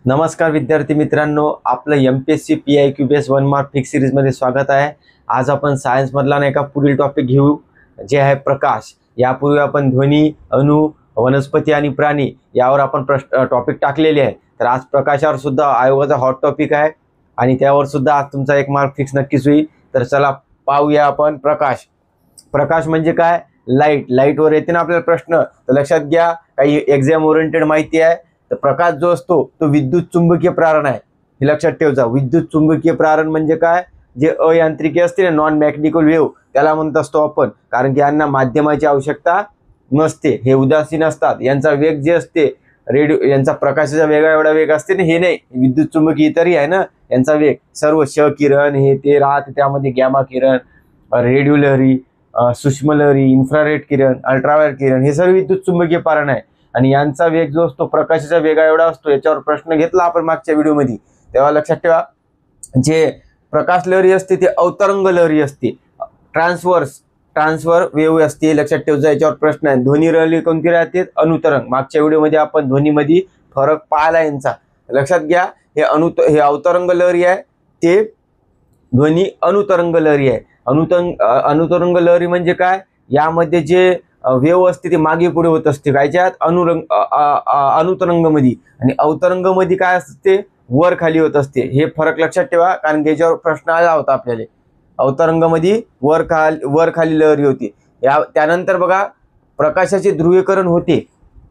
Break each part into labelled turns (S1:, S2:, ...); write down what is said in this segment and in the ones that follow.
S1: नमस्कार विद्यार्थी मित्रांनो, आपलं MPSC PIQ base 1 mark fix सिरीजमध्ये स्वागत आहे। आज आपण सायन्समधला नाही का पुढील टॉपिक घेऊ, जे आहे प्रकाश। यापूर्वी आपण ध्वनी, अणु, वनस्पती आणि प्राणी यावर आपण टॉपिक टाकलेले आहे। तर आज प्रकाशावर सुद्धा आयोगाचा हॉट टॉपिक आहे आणि त्यावर सुद्धा आज तुमचा 1 मार्क फिक्स नक्कीच होईल। तर चला पाहूया आपण प्रकाश। प्रकाश म्हणजे काय? लाईटवर येते ना आपल्याला प्रश्न, तर लक्षात घ्या, काही एक्झाम ओरिएंटेड माहिती आहे। तर प्रकाश जो असतो तो विद्युत चुंबकीय प्रारण आहे, हे लक्षात ठेवायचं। विद्युत चुंबकीय प्रारण म्हणजे काय? जे अयांत्रिकी असते ना, नॉन मॅग्नेटिकल वेव्ह, त्याला म्हणत असतो आपण, कारण की यांना माध्यमाची आवश्यकता नसते, हे उदासीन असतात। यांचा वेग जे असते रेडिओ, यांचा प्रकाशाचा वेगा एवढा वेग असते ना, हे नाही, विद्युत चुंबकीय तरी आहे ना यांचा वेग। सर्व क्ष किरण हे ते राहते, त्यामध्ये गॅमा किरण, रेडिओ लहरी, सूक्ष्म लहरी, इन्फ्रारेड किरण, अल्ट्रावायलेट किरण, हे सर्व विद्युत चुंबकीय प्रारण आहे। आणि यांचा वेग जो असतो प्रकाशाचा वेगा एवढा असतो। याच्यावर प्रश्न घेतला आपण मागच्या व्हिडिओमध्ये, तेव्हा लक्षात ठेवा, जे प्रकाश लहरी असते ते अवतरंग लहरी असते, ट्रान्सफर वेव्ह असते, लक्षात ठेवायचं। याच्यावर प्रश्न आहे। ध्वनी लहरी कोणती राहते? अनुतरंग। मागच्या व्हिडिओमध्ये आपण ध्वनीमध्ये फरक पाहिला यांचा, लक्षात घ्या। हे अवतरंग लहरी आहे, ते ध्वनी अनुतरंग लहरी आहे। अनुतरंग लहरी म्हणजे काय? यामध्ये जे वेव्ह असते ती मागे पुढे होत असते, कायच्यात? अनुतरंग मध्ये। आणि अवतरंग मध्ये काय असते? वर खाली होत असते। हे फरक लक्षात ठेवा, कारण की याच्यावर प्रश्न आला होता आपल्याला। अवतरंग मध्ये वर खाली लहरी होती। त्यानंतर बघा, प्रकाशाचे ध्रुवीकरण होते,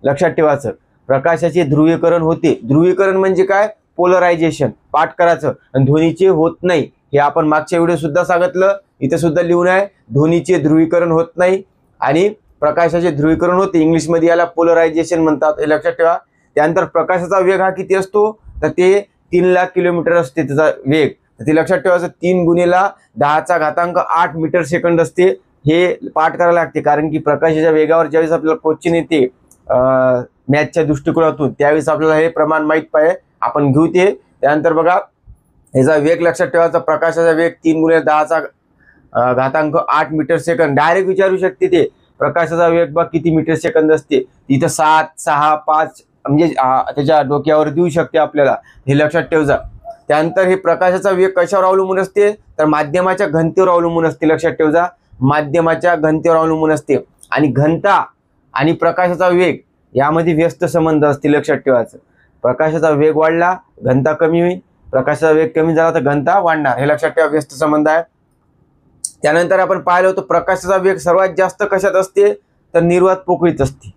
S1: लक्षात ठेवायचं। प्रकाशाचे ध्रुवीकरण होते। ध्रुवीकरण म्हणजे काय? पोलरायझेशन, पाठ करायचं। आणि ध्वनीचे होत नाही, हे आपण मागच्या व्हिडिओ सुद्धा सांगितलं, इथे सुद्धा लिहून आहे। ध्वनीचे ध्रुवीकरण होत नाही आणि प्रकाशाचे ध्रुवीकरण होते, इंग्लिश मध्ये याला पोलरायझेशन म्हणतात, हे लक्षात ठेवा। त्यानंतर प्रकाशाचा वेग हा किती असतो? तर ते 3 लाख किलोमीटर असते त्याचा वेग। तर ते लक्षात ठेवायचं, 3 × 10⁸ मीटर सेकंद असते। हे पाठ करायला लागते, कारण की प्रकाशाच्या वेगावर ज्यावेळेस आपल्याला क्वेश्चन येते मॅथच्या दृष्टिकोनातून, त्यावेळेस आपल्याला हे प्रमाण माहित पाहिजे, आपण घेऊ ते। त्यानंतर बघा, याचा वेग लक्षात ठेवायचा, प्रकाशाचा वेग 3 × 10⁸ मीटर सेकंद। डायरेक्ट विचारू शकते ते, प्रकाशाचा वेग बघ किती मीटर सेकंद असते, तिथं 7, 6, 5 म्हणजे त्याच्या डोक्यावर देऊ शकते आपल्याला, हे लक्षात ठेवायचं। त्यानंतर हे प्रकाशाचा वेग कशावर अवलंबून असते? तर माध्यमाच्या घनतेवर अवलंबून असते, लक्षात ठेवायचं। माध्यमाच्या घनतेवर अवलंबून असते। आणि घनता आणि प्रकाशाचा वेग यामध्ये व्यस्त संबंध असते, लक्षात ठेवायचं। प्रकाशाचा वेग वाढला, घनता कमी होईल, प्रकाशाचा वेग कमी झाला तर घनता वाढणार, हे लक्षात ठेवा, व्यस्त संबंध आहे। त्यानंतर आपण पाहिलं होतं, प्रकाशाचा वेग सर्वात जास्त कशात असते? तर निर्वात पोकळीत असते।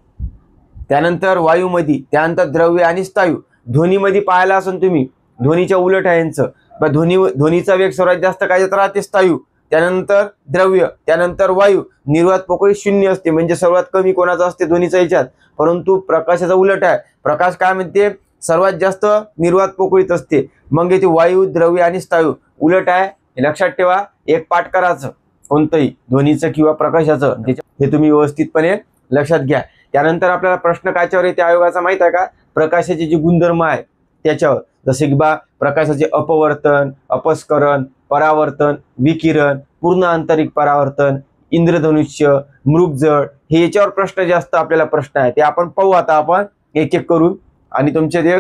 S1: त्यानंतर वायूमध्ये, त्यानंतर द्रव्य आणि स्थायू। ध्वनीमध्ये पाहायला असून तुम्ही, ध्वनीच्या उलट आहे यांचं, ध्वनीचा वेग सर्वात जास्त काय राहते? स्थायू, त्यानंतर द्रव्य, त्यानंतर वायू। निर्वात पोकळी 0 असते, म्हणजे सर्वात कमी कोणाचा असते? ध्वनीचा याच्यात। परंतु प्रकाशाचा उलट आहे, प्रकाश काय म्हणते? सर्वात जास्त निर्वात पोकळीत असते। मग येथे वायू, द्रव्य आणि स्थायू, उलट आहे, हे लक्षात ठेवा। एक पाठ करायचं कोणतंही, ध्वनीचं किंवा प्रकाशाचं, हे तुम्ही व्यवस्थितपणे लक्षात घ्या। त्यानंतर आपल्याला प्रश्न कायच्यावर येते आयोगाचा माहित आहे का? प्रकाशाचे जे गुणधर्म आहे त्याच्यावर, जसे की प्रकाशाचे अपवर्तन, अपस्करण, परावर्तन, विकिरण, पूर्ण आंतरिक परावर्तन, इंद्रधनुष्य, मृगजळ, हे याच्यावर प्रश्न जास्त आपल्याला प्रश्न आहे, ते आपण पाहू आता आपण एक एक करून, आणि तुमचे ते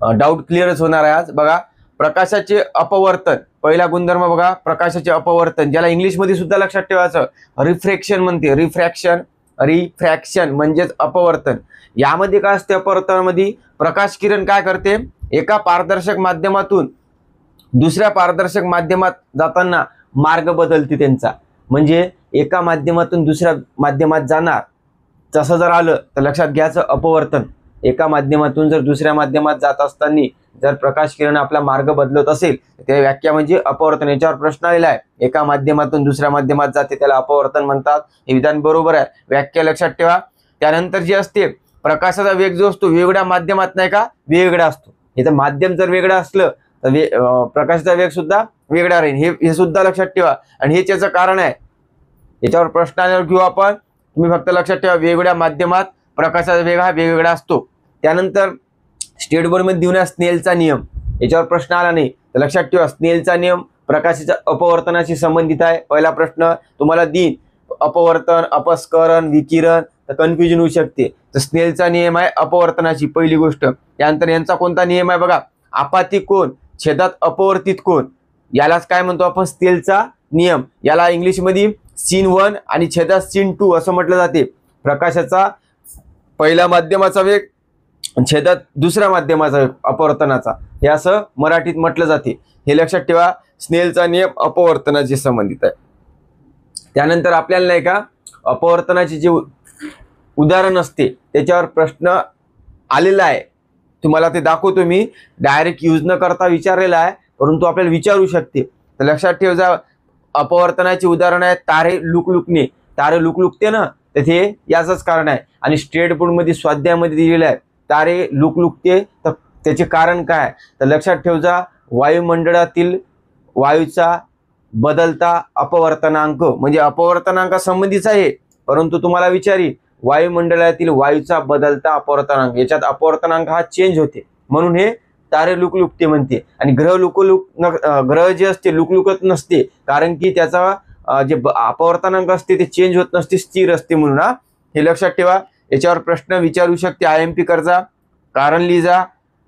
S1: डाऊट क्लिअरच होणार आहे आज। बघा, प्रकाशाचे अपवर्तन, पहिला गुणधर्म बघा, प्रकाशाचे अपवर्तन, ज्याला इंग्लिश मध्ये सुद्धा लक्षात ठेवायचं रिफ्रॅक्शन म्हणते। रिफ्रॅक्शन म्हणजेच अपवर्तन। यामध्ये काय असते? अपवर्तनामध्ये प्रकाश किरण काय करते? एका पारदर्शक माध्यमातून दुसऱ्या पारदर्शक माध्यमात जाताना मार्ग बदलते त्यांचा, म्हणजे एका माध्यमातून दुसऱ्या माध्यमात जाणार, तसं जर आलं तर लक्षात घ्यायचं अपवर्तन। एका माध्यमातून जर दुसऱ्या माध्यमात जात असताना जर प्रकाश किरण आपला मार्ग बदलत असेल, त्या व्याख्या म्हणजे अपवर्तन। याच्यावर प्रश्न आलेला आहे, एका माध्यमातून दुसऱ्या माध्यमात जाते त्याला अपवर्तन म्हणतात, हे विधान बरोबर आहे, व्याख्या लक्षात ठेवा। त्यानंतर जे असते, प्रकाशाचा वेग जो असतो वेगवेगळ्या माध्यमात नाही का वेगळा असतो। इथं माध्यम जर वेगळं असलं तर प्रकाशाचा वेग सुद्धा वेगळा राहील, हे सुद्धा लक्षात ठेवा। आणि हे त्याचं कारण आहे, याच्यावर प्रश्न आल्यावर घेऊ आपण, तुम्ही फक्त लक्षात ठेवा, वेगवेगळ्या माध्यमात प्रकाशाचा वेग हा वेगवेगळा असतो। त्यानंतर स्टेट बोर्ड मध्ये देऊन स्नेलचा नियम, याच्यावर प्रश्न आला नाही तर लक्षात ठेवा, स्नेलचा नियम प्रकाशाच्या अपवर्तनाशी संबंधित आहे। पहिला प्रश्न तुम्हाला देईन, अपवर्तन, अपस्करण, विकिरण, तर कन्फ्युजन होऊ शकते. तर स्नेलचा नियम आहे अपवर्तनाची पहिली गोष्ट. त्यानंतर यांचा कोणता नियम आहे बघा, आपाती कोन छेदात अपवर्तित कोन, यालाच काय म्हणतो आपण, स्नेलचा नियम. याला इंग्लिशमध्ये सीन 1 आणि छेदात सीन 2 असं म्हटलं जाते. प्रकाशाचा पहिल्या माध्यमाचा वेग छेदात दुसऱ्या माध्यमाचा वेग अपवर्तनाचा, हे असं मराठीत म्हटलं जाते. हे लक्षात ठेवा, स्नेलचा नियम अपवर्तनाशी संबंधित आहे. त्यानंतर आपल्याला नाही का अपवर्तनाचे जे उदाहरण असते त्याच्यावर प्रश्न आलेला आहे, तुम्हाला ते दाखवतो मी. डायरेक्ट यूज न करता विचारलेला आहे, परंतु आपल्याला विचारू शकते. तर लक्षात ठेव जा, अपवर्तनाचे उदाहरण आहे तारे लुकलुकणे. तारे लुकलुकते ना, तर ते याचंच कारण आहे. आणि स्टेट बोर्डमध्ये स्वाध्यायामध्ये दिलेलं आहे तारे लुकलुकते, तर त्याचे कारण काय. तर लक्षात ठेव जा, वायुमंडळातील वायूचा बदलता अपवर्तनांक, म्हणजे अपवर्तनांक संबंधीच आहे, परंतु तुम्हाला विचारी वायुमंडळातील वायूचा बदलता अपवर्तनांक, याच्यात अपवर्तनांक हा चेंज होते, म्हणून हे तारे लुकलुकते म्हणते. आणि ग्रह जे असते लुकलुकत नसते, कारण की त्याचा जे अपवर्तनांक असते ते चेंज होत नसते, स्थिर असते म्हणून. हे लक्षात ठेवा. याच्यावर प्रश्न विचारू शकते IMP करजा. कारण लिहिजा,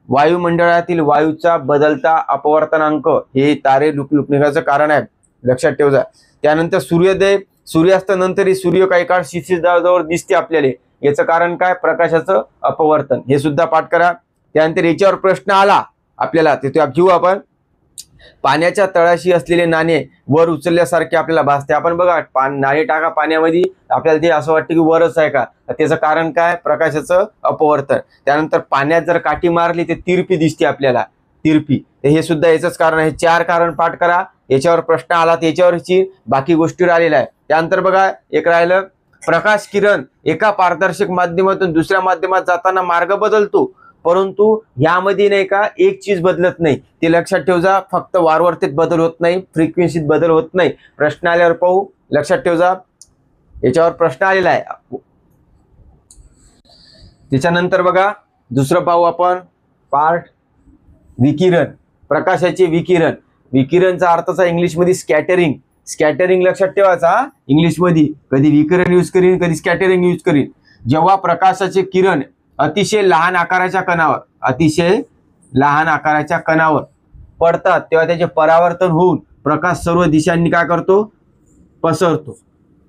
S1: वायुमंडळातील वायूचा बदलता अपवर्तनांक हे तारे लुकलुकण्याचं कारण आहे, लक्षात ठेवा. त्यानंतर सूर्योदय सूर्यास्त नंतरही सूर्य काही काळ क्षितिजावर दिसते आपल्याला, याचं कारण काय, प्रकाशाचं अपवर्तन. हे सुद्धा पाठ करा. त्यानंतर याच्यावर प्रश्न आला आपल्याला, ते घेऊ आपण. पाण्याच्या तळाशी असलेले नाणे वर उचलल्यासारखे आपल्याला भासते. आपण बघा नाणे टाका पाण्यामध्ये, आपल्याला ते असं वाटतं की वरच आहे का, त्याचं कारण काय, प्रकाशाचं अपवर्तन. त्यानंतर पाण्यात जर काठी मारली ते तिरपी दिसते आपल्याला, तिरपी, हे सुद्धा याचंच कारण आहे. 4 कारण पाठ करा. याच्यावर प्रश्न आला त्याच्यावरची बाकी गोष्टीवर आलेला आहे. त्यानंतर बघा एक राहिलं, प्रकाश किरण एका पारदर्शक माध्यमातून दुसऱ्या माध्यमात जाताना मार्ग बदलतो, परंतु यामध्ये नाही का एक चीज बदलत नाही. ते लक्षात ठेव जा, फक्त वारंवारतेत बदल होत नाही, फ्रिक्वेन्सीत बदल होत नाही. प्रश्न आल्यावर पाहू, लक्षात ठेव जा, याच्यावर प्रश्न आलेला आहे. त्याच्यानंतर बघा दुसरं पाहू आपण, पार्ट विकिरण. प्रकाशाचे विकिरण. विकिरणचा अर्थाचा इंग्लिशमध्ये स्कॅटरिंग. स्कॅटरिंग लक्षात ठेवायचा, इंग्लिशमध्ये कधी विकिरण यूज करीन, कधी स्कॅटरिंग यूज करीन. जेव्हा प्रकाशाचे किरण अतिशय लहान आकाराच्या कणावर, अतिशय लहान आकाराच्या कणावर पडतात, तेव्हा त्याचे परावर्तन होऊन प्रकाश सर्व दिशांनी काय करतो, पसरतो.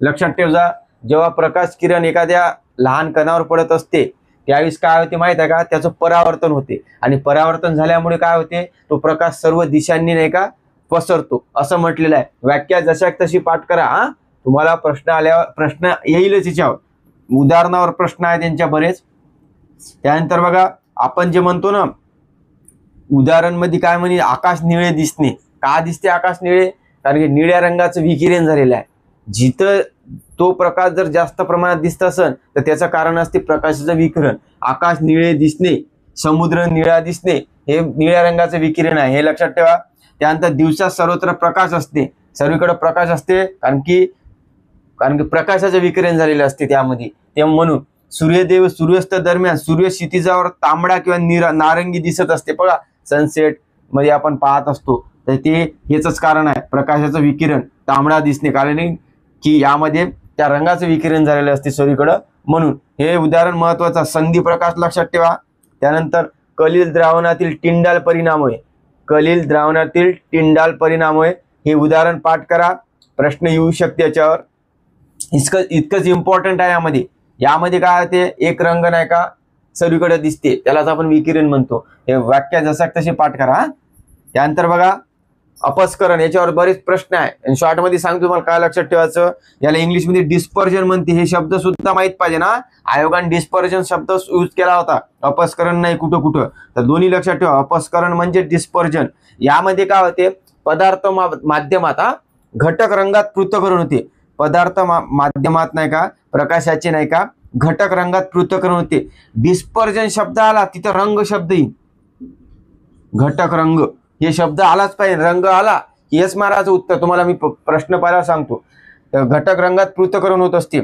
S1: लक्षात ठेव जा, जेव्हा प्रकाश किरण एखाद्या लहान कणावर पडत असते त्यावेळेस काय होते माहित आहे का, त्याचं परावर्तन होते. आणि परावर्तन झाल्यामुळे काय होते, तो प्रकाश सर्व दिशांनी नाही का पसरतो, असं म्हटलेलं आहे. व्याख्या जशा तशी पाठ करा. तुम्हाला प्रश्न आल्यावर प्रश्न येईलच, याच्यावर उदाहरणावर प्रश्न आहे त्यांच्या बरेच. त्यानंतर बघा आपण जे म्हणतो ना, उदाहरण मध्ये काय म्हणे, आकाश निळे दिसणे. का दिसते आकाश निळे, कारण की निळ्या रंगाचं विकिरण झालेलं आहे. जिथं तो प्रकाश जर जास्त प्रमाणात दिसत असेल तर त्याचं कारण असते प्रकाशाचं विकिरण. आकाश निळे दिसणे, समुद्र निळा दिसणे, हे निळ्या रंगाचं विकिरण आहे, हे लक्षात ठेवा. त्यानंतर दिवसात सर्वत्र प्रकाश असते, सर्वीकडे प्रकाश असते, कारण की प्रकाशाचं विकिरण झालेलं असते त्यामध्ये. तेव्हा म्हणून सूर्यदेव सूर्यास्त दरम्यान सूर्य क्षितिजावर तांबडा किंवा नारंगी दिसत असते. बघा सनसेट मध्ये आपण पाहत असतो, तर ते हेच कारण आहे, प्रकाशाचं विकिरण तांबडा दिसणे, कारण की यामध्ये त्या रंगाचं विकिरण झालेलं असते सर्वीकडं, म्हणून हे उदाहरण महत्वाचं. संधी प्रकाश लक्षात ठेवा. त्यानंतर कलिल द्रावणातील टिंडाल परिणामुळे, कलिल द्रावणातील टिंडाल परिणामुळे हे उदाहरण पाठ करा. प्रश्न येऊ शकते याच्यावर, इतकंच इम्पॉर्टंट आहे. यामध्ये काय होते, एक रंग नाही का सर्वीकडे दिसते, त्यालाच आपण विकिरण म्हणतो. हे व्याख्या जसा तशी पाठ करा. त्यानंतर बघा अपस्करण, याच्यावर बरेच प्रश्न आहे. शॉर्ट मध्ये सांगतो तुम्हाला काय लक्षात ठेवायचं. याला इंग्लिशमध्ये डिस्पर्जन म्हणते. हे शब्द सुद्धा माहित पाहिजे ना, आयोगाने डिस्पर्जन शब्द यूज केला होता, अपस्करण नाही कुठं कुठं, तर दोन्ही लक्षात ठेवा. अपस्करण म्हणजे डिस्पर्जन. यामध्ये काय होते, पदार्थ माध्यमात घटक रंगात पृथक्करण होते. पदार्थ माध्यमात नाही का प्रकाशाचे नाही का घटक रंगात पृथक्करण होते. डिस्पर्जन शब्द आला तिथं रंग शब्द येईल, घटक रंग हे शब्द आलाच पाहिजे. रंग आला येस माराचं उत्तर. तुम्हाला मी प्रश्न पाहायला सांगतो, तर घटक रंगात पृथक्करण होत असते,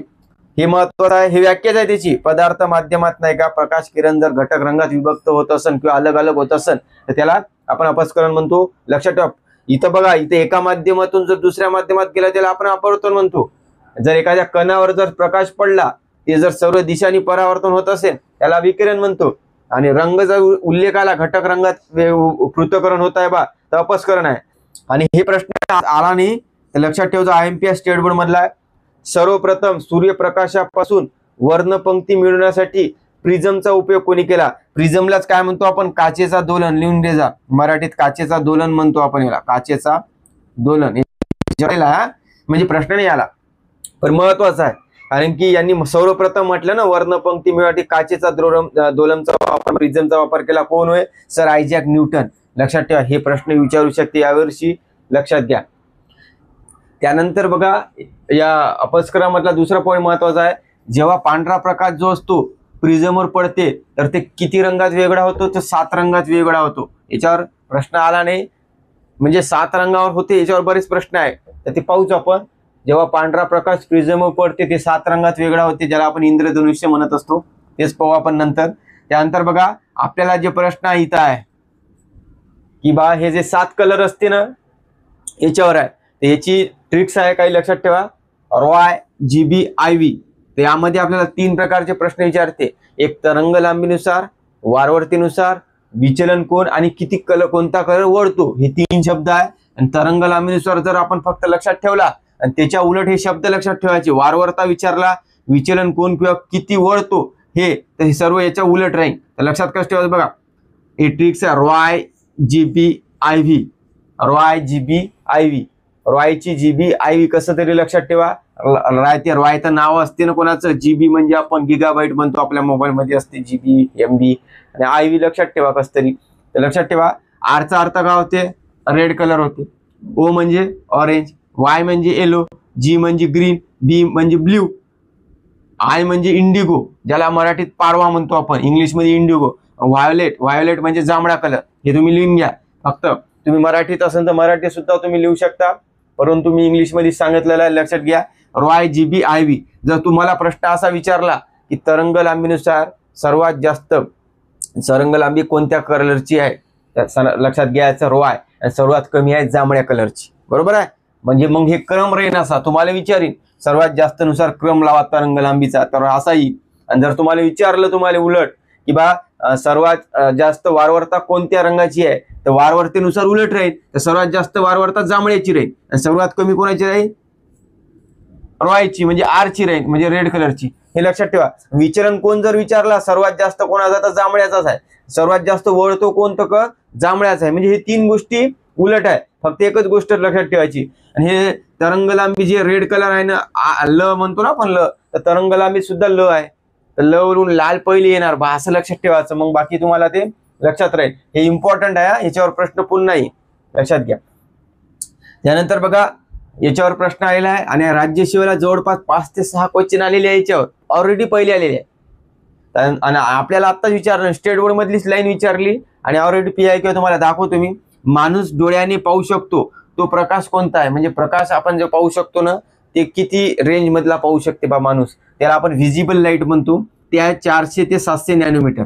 S1: हे महत्वाचं आहे. हे व्याख्याच आहे त्याची. पदार्थ माध्यमात नाही का प्रकाश किरण जर घटक रंगात विभक्त होत असेल किंवा अलग अलग होत असेल तर त्याला आपण अपस्करण म्हणतो. लक्षात ठेवा. इथं बघा, इथे एका माध्यमातून जर दुसऱ्या माध्यमात गेला त्याला आपण अपवर्तन म्हणतो. जर एखाद्या कणावर जर प्रकाश पडला ते जर सर्व दिशांनी परावर्तन होत असेल त्याला विकिरण म्हणतो. आणि रंग जर उल्लेख आला घटक रंगात पृथक्करण होत आहे बा तर अपस्करण आहे. आणि हे प्रश्न आला नाही तर लक्षात ठेवायचं IMPS स्टेट बोर्ड मधला आहे. सर्वप्रथम सूर्यप्रकाशापासून वर्णपंक्ती मिळवण्यासाठी प्रिझमचा उपयोग कोणी केला? प्रिझमलाच काय म्हणतो आपण? काचेचा दोलन. लिहून दे जा, मराठीत काचेचा दोलन म्हणतो आपण याला, काचेचा दोलन. म्हणजे प्रश्न नाही आला पण महत्वाचा आहे, कारण की यांनी सर्वप्रथम म्हटलं ना वर्णपंक्ती मिळवण्यासाठी काचेचा दोलनचा वापर, प्रिझमचा वापर केला. कोण होय? Sir Isaac Newton. लक्षात ठेवा, हे प्रश्न विचारू शकते यावर्षी, लक्षात घ्या. त्यानंतर बघा या अपस्करामधला दुसरा पॉईंट महत्वाचा आहे. जेव्हा पांढरा प्रकाश जो असतो प्रिझमवर पडते तर ते किती रंगात वेगळा होतो? तर 7 रंगात वेगळा होतो. याच्यावर प्रश्न आला नाही, म्हणजे 7 रंगावर होते. याच्यावर बरेच प्रश्न आहे तर ते पाहूच आपण. जेव्हा पांढरा प्रकाश प्रिझमवर पडते ते 7 रंगात वेगळा होते, ज्याला आपण इंद्रधनुष्य म्हणत असतो. तेच पाहू आपण नंतर. त्यानंतर बघा आपल्याला जे प्रश्न इथं आहे की बा हे जे 7 कलर असते ना याच्यावर आहे, तर याची ट्रिक्स आहे काही लक्षात ठेवा. Roy, GB, IV. तर यामध्ये आपल्याला 3 प्रकारचे प्रश्न विचारते. एक तरंग लांबीनुसार, वारंवारतेनुसार, विचलन कोण आणि किती कोणता कलर वळतो, हे 3 शब्द आहे. आणि तरंग लांबीनुसार जर आपण फक्त लक्षात ठेवला आणि त्याच्या उलट हे शब्द लक्षात ठेवायचे. वारंवारता विचारला, विचलन कोण किंवा किती वळतो हे, तर हे सर्व याच्या उलट राहील. तर लक्षात कसं ठेवायचं बघा, हे ट्रिक्स आहे. Roy, GB, IV. Roy, GB, IV. रॉयची GB, IV कसं तरी लक्षात ठेवा. रॉय तर नाव असते ना कोणाचं. GB म्हणजे आपण गिगाबाईट म्हणतो, आपल्या मोबाईल मध्ये असते GB, MB. आणि IV लक्षात ठेवा कसं तरी. तर लक्षात ठेवा आरचा अर्थ काय होते? रेड कलर होते. O म्हणजे ऑरेंज, Y म्हणजे येलो, G म्हणजे ग्रीन, B म्हणजे ब्ल्यू, I म्हणजे इंडिगो, ज्याला मराठीत पारवा म्हणतो आपण, इंग्लिश मध्ये इंडिगो. व्हायोलेट, व्हायोलेट म्हणजे जांभळा कलर. हे तुम्ही लिहून घ्या. फक्त तुम्ही मराठीत असेल तर मराठी सुद्धा तुम्ही लिहू शकता, परंतु मी इंग्लिश मध्ये सांगितलेलं आहे, लक्षात घ्या. Roy, GB, IV. जर तुम्हाला प्रश्न असा विचारला की तरंग लांबीनुसार सर्वात जास्त तरंग लांबी कोणत्या कलरची आहे, लक्षात घ्यायचं रॉय. सर्वात कमी आहे जांभळ्या कलरची. बरोबर आहे. म्हणजे मग हे क्रम राहीन असा. तुम्हाला विचारीन सर्वात जास्त नुसार क्रम लावा तरंग लांबीचा, तर असा येईल. आणि जर तुम्हाला विचारलं तुम्हाला उलट की बा सर्वात जास्त वारंवारता कोणत्या रंगाची आहे, तर वारंवारतेनुसार उलट राहील. तर सर्वात जास्त वारंवारता जांभळ्याची राहील आणि सर्वात कमी कोणाची राहील? रॉयची, म्हणजे आरची राहील, म्हणजे रेड कलरची. हे लक्षात ठेवा. विचलन कोण जर विचारला सर्वात जास्त कोणाचा, तर जांभळ्याचाच आहे. सर्वात जास्त वळतो कोण, तर जांभळ्याचा आहे. म्हणजे हे 3 गोष्टी उलट आहे. फक्त एकच गोष्ट लक्षात ठेवायची. आणि हे तरंग लांबी जे रेड कलर आहे ना, ल म्हणतो ना आपण, ल, तर तरंग लांबी सुद्धा ल आहे. तर ल वरून लाल पहिली येणार बा, असं लक्षात ठेवायचं. मग बाकी तुम्हाला ते लक्षात राहील. हे इम्पॉर्टंट आहे, याच्यावर प्रश्न पुन्हा येईल, लक्षात घ्या. त्यानंतर बघा याच्यावर प्रश्न आलेला आहे आणि राज्यसेवेला जवळपास 5 ते 6 क्वेश्चन आलेले आहे. याच्यावर ऑलरेडी पहिले आलेले आहे. आणि आपल्याला आत्ताच विचारलं, स्टेट बोर्ड मधलीच लाईन विचारली आणि ऑलरेडी PIQ तुम्हाला दाखवतो मी. माणूस डोळ्याने पाहू शकतो तो प्रकाश कोणता आहे? म्हणजे प्रकाश आपण जे पाहू शकतो ना, ते किती रेंज मधला पाहू शकते बा माणूस, त्याला आपण व्हिजिबल लाईट म्हणतो. ते आहे 400 ते 700 नॅनोमीटर.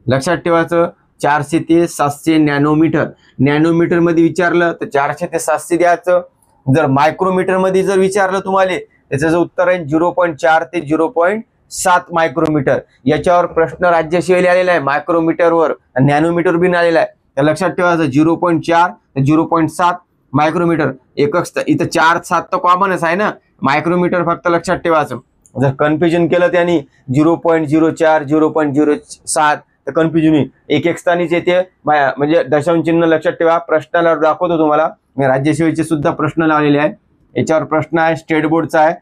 S1: लक्षात ठेवायचं, 400 ते 700 नॅनोमीटर. नॅनोमीटर मध्ये विचारलं तर 400 ते 700 द्यायचं. जर मायक्रोमीटर मध्ये जर विचारलं तुम्हाला, त्याचं उत्तर आहे 0.4 ते 0.7 मायक्रोमीटर. याच्यावर प्रश्न राज्यसेवेला आलेला आहे मायक्रोमीटरवर, नॅनोमीटर बिन आलेला आहे. तर लक्षात ठेवायचं 0.4 ते 0.7 मायक्रोमीटर. एकच इथं 4 7 तर कॉमनच आहे ना, मायक्रोमीटर फक्त लक्षात ठेवायचं. जर कन्फ्युजन केलं त्यांनी 0.04 0.07 तर कन्फ्युजन होईल. एक स्थानीच येते, म्हणजे दशांश चिन्ह लक्षात ठेवा. प्रश्नाला दाखवतो तुम्हाला मी, राज्यसेवेचे सुद्धा प्रश्न लावलेले आहे. याच्यावर प्रश्न आहे स्टेट बोर्डचा आहे.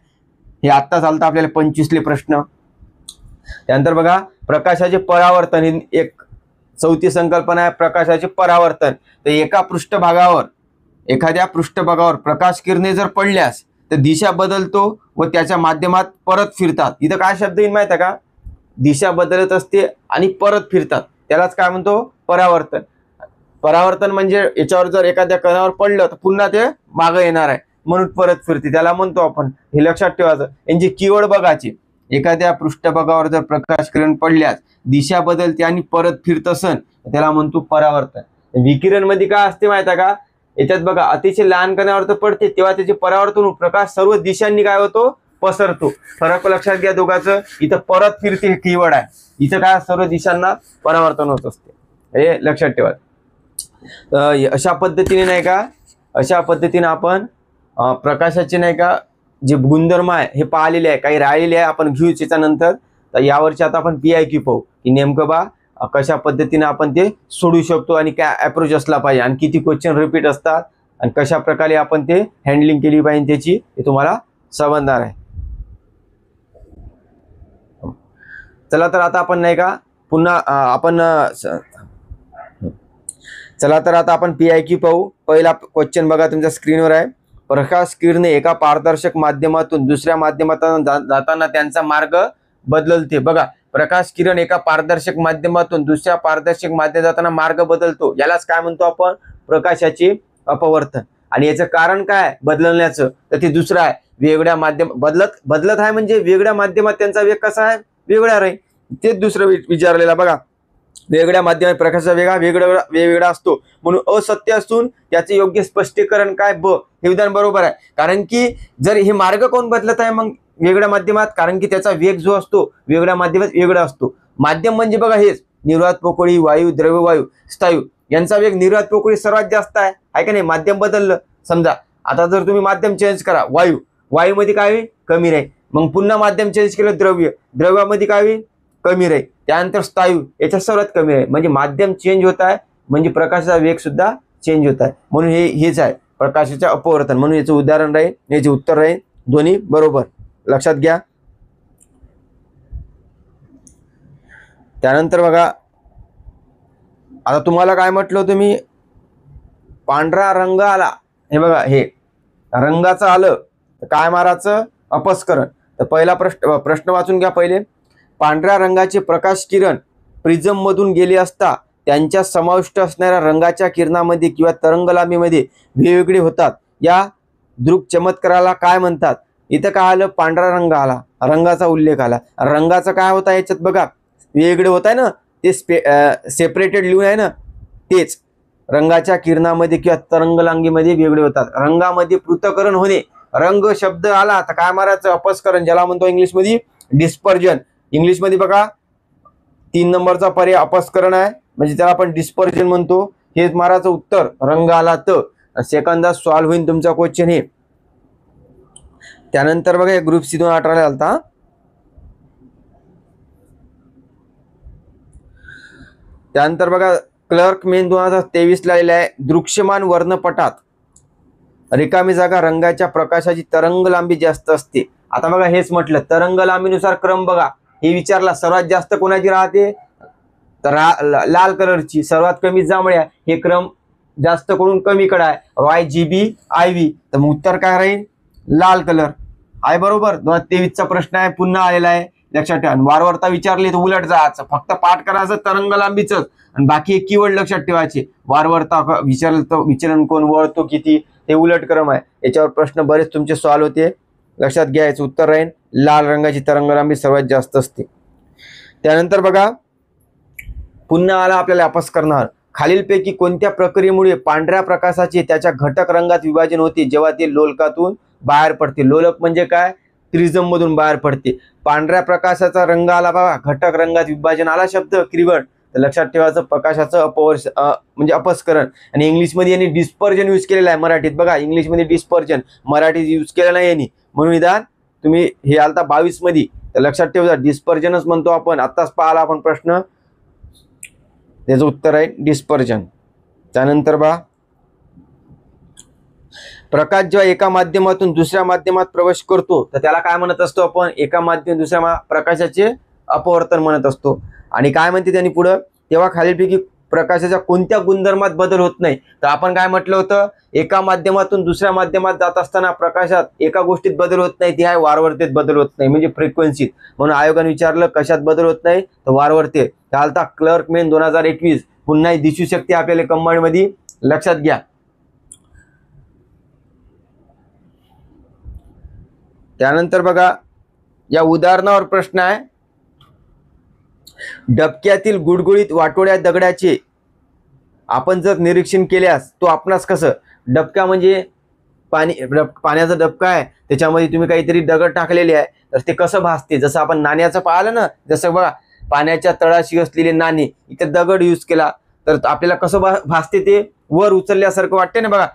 S1: हे आत्ता चालतं आपल्याला 25ले प्रश्न. त्यानंतर बघा प्रकाशाचे परावर्तन, ही एक 4थी संकल्पना आहे, प्रकाशाचे परावर्तन. तर एखाद्या पृष्ठभागावर प्रकाश किरणे जर पडल्यास तर दिशा बदलतो व त्याच्या माध्यमात परत फिरतात. इथं काय शब्द येईल माहिती आहे का? दिशा बदलत असते आणि परत फिरतात, त्यालाच काय म्हणतो? परावर्तन. परावर्तन म्हणजे याच्यावर जर एखाद्या कणावर पडलं तर पुन्हा ते मागे येणार आहे, म्हणून परत फिरते, त्याला म्हणतो आपण. हे लक्षात ठेवायचं. यांची कीवर्ड बघायची. एखाद्या पृष्ठभागावर जर प्रकाश किरण पडल्यास दिशा बदलते आणि परत फिरत असन, त्याला म्हणतो परावर्तन. विकिरण मध्ये काय असते माहिती आहे का? याच्यात बघा अतिशय लहान कणावर तर पडते तेव्हा त्याचे परावर्तन, प्रकाश सर्व दिशांनी काय होतो? पसरतो. फरक लक्षात घ्या दोघांचं. इथं परत फिरते हे कीवर्ड आहे. इथं काय सर्व दिशांना परावर्तन होत असते, हे लक्षात ठेवा. अशा पद्धतीने नाही का, अशा पद्धतीने आपण प्रकाशाचे नाही का जे गुणधर्म आहे हे पाहिलेले आहे. काही राहिलेले आहे आपण घेऊ त्याच्यानंतर. तर यावरची आता आपण PIQ पाहू की नेमकं बा कशा पद्धतीने आपण ते सोडू शकतो आणि काय अप्रोच असला पाहिजे आणि किती क्वेश्चन रिपीट असतात आणि कशा प्रकारे आपण ते हँडलिंग केली पाहिजे त्याची हे तुम्हाला समजणार आहे. चला तर आता आपण नाही का पुन्हा चला तर आता आपण PIQ पाहू. पहिला क्वेश्चन बघा तुमच्या स्क्रीनवर आहे. प्रकाश किरणे एका पारदर्शक माध्यमातून दुसऱ्या माध्यमातून जाताना त्यांचा मार्ग बदलते. बघा, प्रकाश किरण एका पारदर्शक माध्यमातून दुसऱ्या पारदर्शक माध्यमात जाताना मार्ग बदलतो. यालाच काय म्हणतो आपण, प्रकाशाचे अपवर्तन. आणि याचं कारण काय बदलण्याचं, तर ते दुसरं आहे वेगळ्या माध्यम बदलत आहे म्हणजे वेगळ्या माध्यमात त्यांचा वेग कसा आहे, वेगळा राहील. तेच दुसरं विचारलेलं बघा. वेगळ्या माध्यमात प्रकाशाचा वेगवेगळा असतो म्हणून असत्य असून त्याचे योग्य स्पष्टीकरण काय ब, हे विधान बरोबर आहे. कारण की जर हे मार्ग कोण बदलत आहे मग वेगळ्या माध्यमात, कारण की त्याचा वेग जो असतो वेगळ्या माध्यमात वेगळा असतो. माध्यम म्हणजे बघा हेच निर्वात पोकळी, वायू, द्रव्यवायू, स्थायू यांचा वेग निर्वात पोकळी सर्वात जास्त आहे का नाही. माध्यम बदललं समजा, आता जर तुम्ही माध्यम चेंज करा, वायूमध्ये काय होईल, कमी राहील. मग पुन्हा माध्यम चेंज केलं, द्रव्यामध्ये काय होईल, कमी राहील. त्यानंतर स्थायू याच्यात सर्वात कमी राहील. म्हणजे माध्यम चेंज होत आहे म्हणजे प्रकाशाचा वेग सुद्धा चेंज होत आहे. म्हणून हेच आहे प्रकाशाचे अपवर्तन. म्हणून याचं उदाहरण राहील, याचे उत्तर राहील दोन्ही बरोबर. लक्षात घ्या. त्यानंतर बघा, आता तुम्हाला काय म्हटलं होतं मी, पांढरा रंग आला, हे बघा हे रंगाचं आलं तर काय मारायचं, अपस्करण. तर पहिला प्रश्न वाचून घ्या पहिले. पांढऱ्या रंगाचे प्रकाश किरण प्रिझम मधून गेले असता त्यांच्या समाविष्ट असणाऱ्या रंगाच्या किरणामध्ये किंवा तरंगलांबीमध्ये वेगवेगळे होतात. या दृक चमत्काराला काय म्हणतात. इथं काय आलं, पांढरा रंग आला, रंगाचा उल्लेख आला. रंगाचं काय होता याच्यात बघा, वेगळे होत आहे ना, ते सेपरेटेड लिहून आहे ना, तेच रंगाच्या किरणामध्ये किंवा तरंगलांबीमध्ये वेगळे होतात. रंगामध्ये पृथक्करण होणे, रंग शब्द आला तर काय मारायचं, अपस्करण, ज्याला म्हणतो इंग्लिशमध्ये डिस्पर्जन. इंग्लिशमध्ये बघा 3 नंबरचा पर्याय अपस्करण आहे, म्हणजे त्याला आपण डिस्पर्जन म्हणतो. हेच मारायचं उत्तर, रंग आला तर. सेकंदात सॉल्व्ह होईल तुमचा क्वेश्चन हे. त्यानंतर बघा ग्रुप C 2018 आलता. त्यानंतर बघा क्लर्क मेन 2023 ला आलेला आहे. दृश्यमान वर्णपटात रिकामी जागा रंगाच्या प्रकाशाची तरंग लांबी जास्त असते. आता बघा हेच म्हटलं, तरंग लांबीनुसार क्रम बघा. हे विचारला सर्वात जास्त कोणाची राहते, तर लाल कलरची. सर्वात कमी जांभळ्या. हे क्रम जास्त कडून कमीकडे आहे, YGB IV. तर मग उत्तर काय राहील, लाल कलर आहे बरोबर. 2023 चा प्रश्न आहे, पुन्हा आलेला आहे, लक्षात ठेवा. वारंवारता विचारली तर उलट जायचं, फक्त पाठ करायचं तरंग लांबीच आणि बाकी एक कीवर्ड लक्षात ठेवायचे. वारंवारता विचारलं तर विचलन कोण, वळतो किती, हे उलट क्रम आहे. याच्यावर प्रश्न बरेच तुमचे सॉल्व्ह होते, लक्षात घ्या. याचं उत्तर राहील लाल रंगाची तरंग लांबी सर्वात जास्त असते. त्यानंतर बघा पुन्हा आला आपल्याला अपस्करणावर. खालीलपैकी कोणत्या प्रक्रियेमुळे पांढऱ्या प्रकाशाचे त्याच्या घटक रंगात विभाजन होते जेव्हा ते लोलकातून बाहेर पडते. लोलक म्हणजे काय, प्रिझम मधून बाहेर पडते. पांढऱ्या प्रकाशाचा रंग आला बघा, घटक रंगात विभाजन आला शब्द कीवर्ड, तर लक्षात ठेवायचं प्रकाशाचं म्हणजे अपस्करण. आणि इंग्लिशमध्ये यांनी डिस्पर्जन यूज केलेलं आहे. मराठीत बघा इंग्लिशमध्ये डिस्पर्जन, मराठीत यूज केलेलं नाही यांनी. म्हणून विधान तुम्ही हे आलता 22 मध्ये, तर लक्षात ठेवा डिस्पर्जनच म्हणतो आपण. आत्ताच पाहिला आपण प्रश्न, त्याचं उत्तर आहे डिस्पर्जन. त्यानंतर बघा प्रकाश जेव्हा एका माध्यमातून दुसऱ्या माध्यमात प्रवेश करतो तर त्याला काय म्हणत असतो आपण, एका माध्यम दुसऱ्या प्रकाशाचे अपवर्तन म्हणत असतो. आणि काय म्हणते त्यांनी पुढं, तेव्हा खालीलपैकी प्रकाशाच्या कोणत्या गुणधर्मात बदल होत नाही. तर आपण काय म्हटलं होतं, एका माध्यमातून दुसऱ्या माध्यमात जात असताना प्रकाशात एका गोष्टीत बदल होत नाही, ती आहे वारंवारतेत बदल होत नाही, म्हणजे फ्रिक्वेन्सीत. म्हणून आयोगाने विचारलं कशात बदल होत नाही, तर वारंवारते. चालता क्लर्क मेन 2021 पुन्हा दिसू शकते आपल्याला कंबाईन मध्ये, लक्षात घ्या. त्यानंतर बघा या उदाहरणावर प्रश्न आहे. डबक्यातील गुळगुळीत वाटोळ्या दगडाचे आपण जर निरीक्षण केल्यास तो आपणास कसं, डबका म्हणजे पाण्याचा डबका आहे, त्याच्यामध्ये तुम्ही काहीतरी दगड टाकलेले आहे, तर ते कसं भासते, जसं आपण नाण्याचं पाहिलं ना, जसं बघा पाण्याच्या तळाशी असलेले नाणे, इथे दगड यूज केला तर आपल्याला कसं भासते, ते वर उचलल्यासारखं वाटते ना बघा,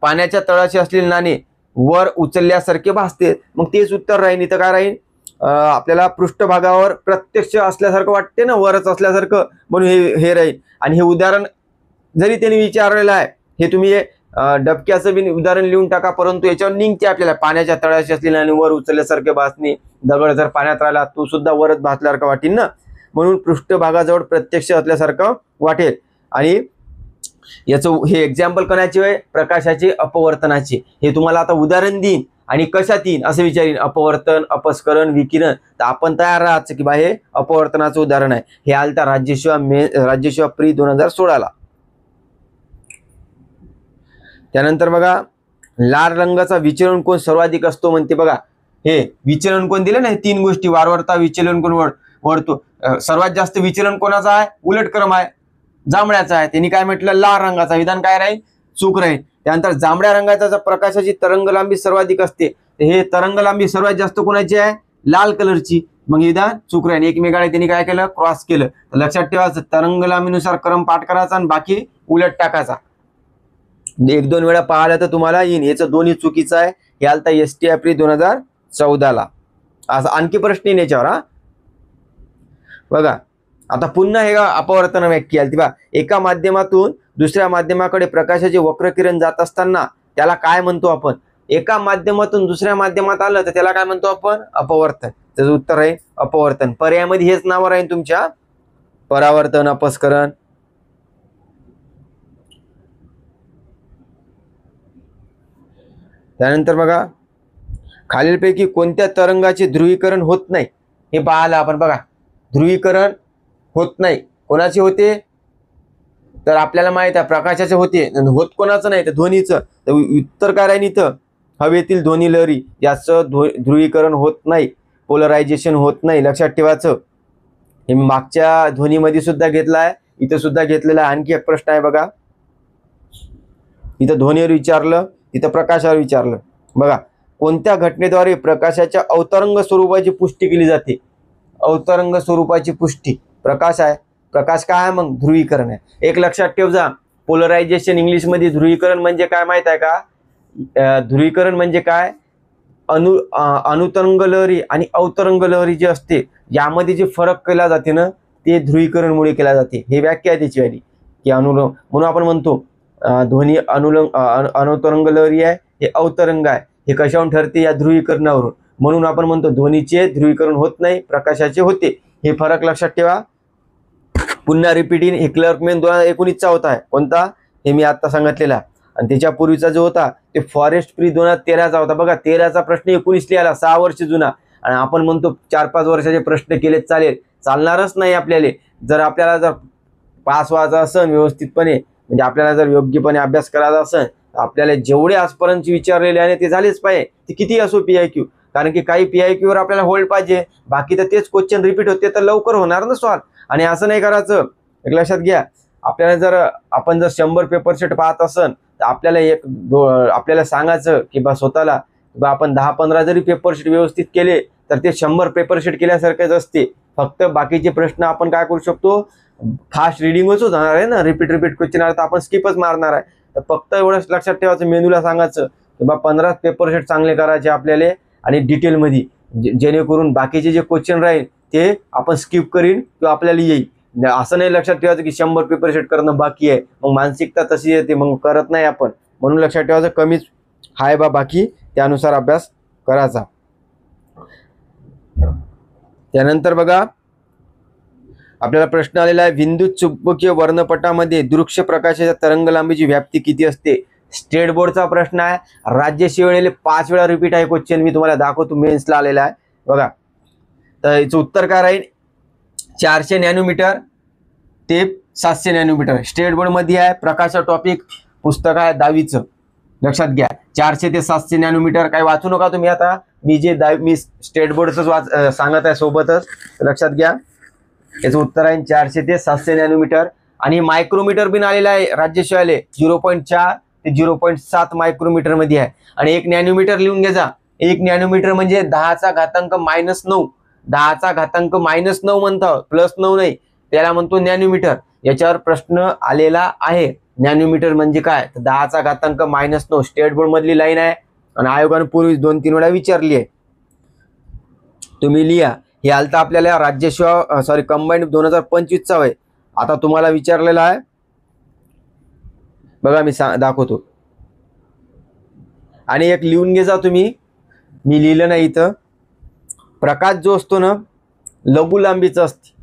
S1: पाण्याच्या तळाशी असलेले नाणे वर उचलल्यासारखे भासते. मग तेच उत्तर राहील. इथं काय राहील, आपल्याला पृष्ठभागावर प्रत्यक्ष असल्यासारखं वाटते ना, वरच असल्यासारखं, म्हणून हे राहील. आणि हे उदाहरण जरी त्यांनी विचारलेलं आहे, हे तुम्ही डबक्याचं बी उदाहरण लिहून टाका, परंतु याच्यावर निघते आपल्याला पाण्याच्या तळाशी असलेले आणि वर उचलल्यासारखे भासणे. दगड जर पाण्यात राहिला तो सुद्धा वरच भासल्यासारखं वाटेल ना, म्हणून पृष्ठभागाजवळ प्रत्यक्ष असल्यासारखं वाटेल. आणि याचं हे एक्झाम्पल कोणाचे आहे, प्रकाशाचे अपवर्तनाचे. हे तुम्हाला आता उदाहरण देईन आणि कशात येईन असं विचारीन, अपवर्तन, अपस्करण, विकिरण. तर आपण तयार राहायचं की बा हे अपवर्तनाचं उदाहरण आहे. हे आलता राज्यसेवा प्री 2016ला. त्यानंतर बघा, लाल रंगाचा विचलन कोन सर्वाधिक असतो म्हणते. बघा हे विचलन कोन दिले ना, हे 3 गोष्टी, वारंवारता, विचलन कोन, वळतो. सर्वात जास्त विचलन कोणाचा आहे, उलट क्रम आहे, जांभळ्याचा आहे. त्यांनी काय म्हटलं, लाल रंगाचा. विधान काय राहील, चूक राहील. त्यानंतर जांभळ्या रंगाचा प्रकाशाची तरंग लांबी सर्वाधिक असते. हे तरंग लांबी सर्वात जास्त कोणाची आहे, लाल कलरची. मग विधान चूक राहील. एकमेकाला त्यांनी काय केलं, क्रॉस केलं. तर लक्षात ठेवायचं, तरंग लांबीनुसार क्रम पाठ करायचा आणि बाकी उलट टाकायचा. 1-2 वेळा पाहिलं तर तुम्हाला येईन. याचं दोन्ही चुकीचं आहे. हे आलता STI 2014ला. असं आणखी प्रश्न येईल याच्यावर. हा बघा, आता पुन्हा हे अपवर्तन व्याख्या आली. बघा, एका माध्यमातून दुसऱ्या माध्यमाकडे प्रकाशाचे वक्रकिरण जात असताना त्याला काय म्हणतो आपण, एका माध्यमातून दुसऱ्या माध्यमात आलं तर त्याला काय म्हणतो आपण, अपवर्तन. त्याचं उत्तर आहे अपवर्तन. पर्यायामध्ये हेच नाव राहील तुमच्या, परावर्तन, अपस्करण. त्यानंतर बघा, खालीलपैकी कोणत्या तरंगाचे ध्रुवीकरण होत नाही, हे पाहिलं आपण. बघा, ध्रुवीकरण होत नाही कोणाचे होते, तर आपल्याला माहित आहे प्रकाशाचे होते. होत कोणाचं नाही, तर ध्वनीचं. तर उत्तर काय राहील इथं, हवेतील ध्वनी लहरी, याचं ध्रुवीकरण होत नाही, पोलरायझेशन होत नाही. लक्षात ठेवायचं. हे मागच्या ध्वनीमध्ये सुद्धा घेतलं आहे, इथं सुद्धा घेतलेला आहे. आणखी एक प्रश्न आहे बघा, इथं ध्वनीवर विचारलं, इथं प्रकाशावर विचारलं. बघा, कोणत्या घटनेद्वारे प्रकाशाच्या अवतरंग स्वरूपाची पुष्टी केली जाते. अवतरंग स्वरूपाची पुष्टी, प्रकाश आहे. प्रकाश काय आहे, मग ध्रुवीकरण आहे. एक लक्षात ठेव जा, पोलरायझेशन इंग्लिशमध्ये ध्रुवीकरण म्हणजे काय माहित आहे का, ध्रुवीकरण म्हणजे काय, अनुतरंग लहरी आणि अवतरंग लहरी जे असते यामध्ये जे फरक केला जाते ना, ते ध्रुवीकरणमुळे केला जाते. हे व्याख्या आहे त्याची वाली, की म्हणून आपण म्हणतो ध्वनी अनुतरंग लहरी आहे, हे अवतरंग आहे. हे कशावरून ठरते, या ध्रुवीकरणावरून. म्हणून आपण म्हणतो ध्वनीचे ध्रुवीकरण होत नाही, प्रकाशाचे होते. हे फरक लक्षात ठेवा. पुन्हा रिपीटिंग, हे क्लर्कमॅन 2019चा होता आहे. कोणता, हे मी आता सांगितलेला. आणि त्याच्या पूर्वीचा जो होता ते फॉरेस्ट प्री 2013चा होता. बघा, 13चा प्रश्न 19 लिहायला 6 वर्ष जुना. आणि आपण म्हणतो 4-5 वर्षाचे प्रश्न केले चालणारच नाही आपल्याला. जर आपल्याला जर पास व्हायचं असेल व्यवस्थितपणे, म्हणजे आपल्याला जर योग्यपणे अभ्यास करायचा असेल, आपल्याला जेवढे आजपर्यंत विचारलेले आहे ते झालेच पाहिजे. ते किती असो PIQ, कारण की काही PIQ वर आपल्याला होल्ड पाहिजे, बाकी तर तेच क्वेश्चन रिपीट होते तर लवकर होणार ना सॉल्व. आणि असं नाही करायचं. एक लक्षात घ्या, आपल्याला जर आपण जर 100 पेपर सेट पाहत असेल तर आपल्याला सांगायचं की बा स्वतःला, बा आपण 10-15 जरी पेपर सेट व्यवस्थित केले तर ते 100 पेपर सेट केल्यासारखेच असते. फक्त बाकीचे प्रश्न आपण काय करू शकतो, फास्ट रिडिंगच होणार आहे ना, रिपीट क्वेश्चन आला तर आपण स्किपच मारणार आहे. तर फक्त एवढंच लक्षात ठेवायचं, मेनूला सांगायचं की बा 15 पेपर सेट चांगले करायचे आपल्याला आणि डिटेलमध्ये, जेणेकरून बाकीचे जे क्वेश्चन राहील ते आपण स्किप करीन किंवा आपल्याला येईल. असं नाही लक्षात ठेवायचं की 100 पेपर सेट करणं बाकी आहे, मग मानसिकता तशी येते, मग करत नाही आपण. म्हणून लक्षात ठेवायचं कमीच हाय बा बाकी, त्यानुसार अभ्यास करायचा. त्यानंतर बघा, आपल्याला प्रश्न आलेला आहे, विद्युत चुंबकीय वर्णपटामध्ये दृश्य प्रकाशाच्या तरंग लांबीची व्याप्ती किती असते. स्टेट बोर्डचा प्रश्न आहे, राज्यसेवेला 5 वेळा रिपीट आहे क्वेश्चन, मी तुम्हाला दाखवतो, मेन्सला आलेला आहे बघा. तर याचं उत्तर काय राहील, 400 नॅनोमीटर ते 700 नॅनोमीटर. स्टेट बोर्ड मध्ये आहे, प्रकाशा टॉपिक पुस्तक आहे 10वीचं. लक्षात घ्या, 400 ते 700 नॅनोमीटर. काही वाचू नका तुम्ही, आता मी स्टेट बोर्डच सांगत आहे सोबतच. लक्षात घ्या, याचं उत्तर आहे 400 ते 700 नॅनोमीटर. आणि मायक्रोमीटर बिन आलेला आहे राज्यसेवेला 0.4 ते 0.7 मायक्रोमीटर मध्ये आहे. आणि 1 नॅनोमीटर लिहून घ्यायचा. 1 नॅनोमीटर म्हणजे 10⁻⁻9. 10⁻⁻9 म्हणतो, +9 नाही, त्याला म्हणतो नॅनोमीटर. याच्यावर प्रश्न आलेला आहे. नॅनोमीटर म्हणजे काय, 10⁻⁻9 स्टेट बोर्ड मधली लाईन आहे आणि आयोगाने पूर्वी 2-3 वेळा विचारली आहे. तुम्ही लिहा. हे आलता आपल्याला राज्यसेवा कंबाईंड 2025 चा आहे. आता तुम्हाला विचारलेला आहे बघा, मी दाखवतो. आणि एक लिहून घे जा तुम्ही, मी लिहिलं नाही इथं. प्रकाश जो असतो ना लघु लांबीचा असते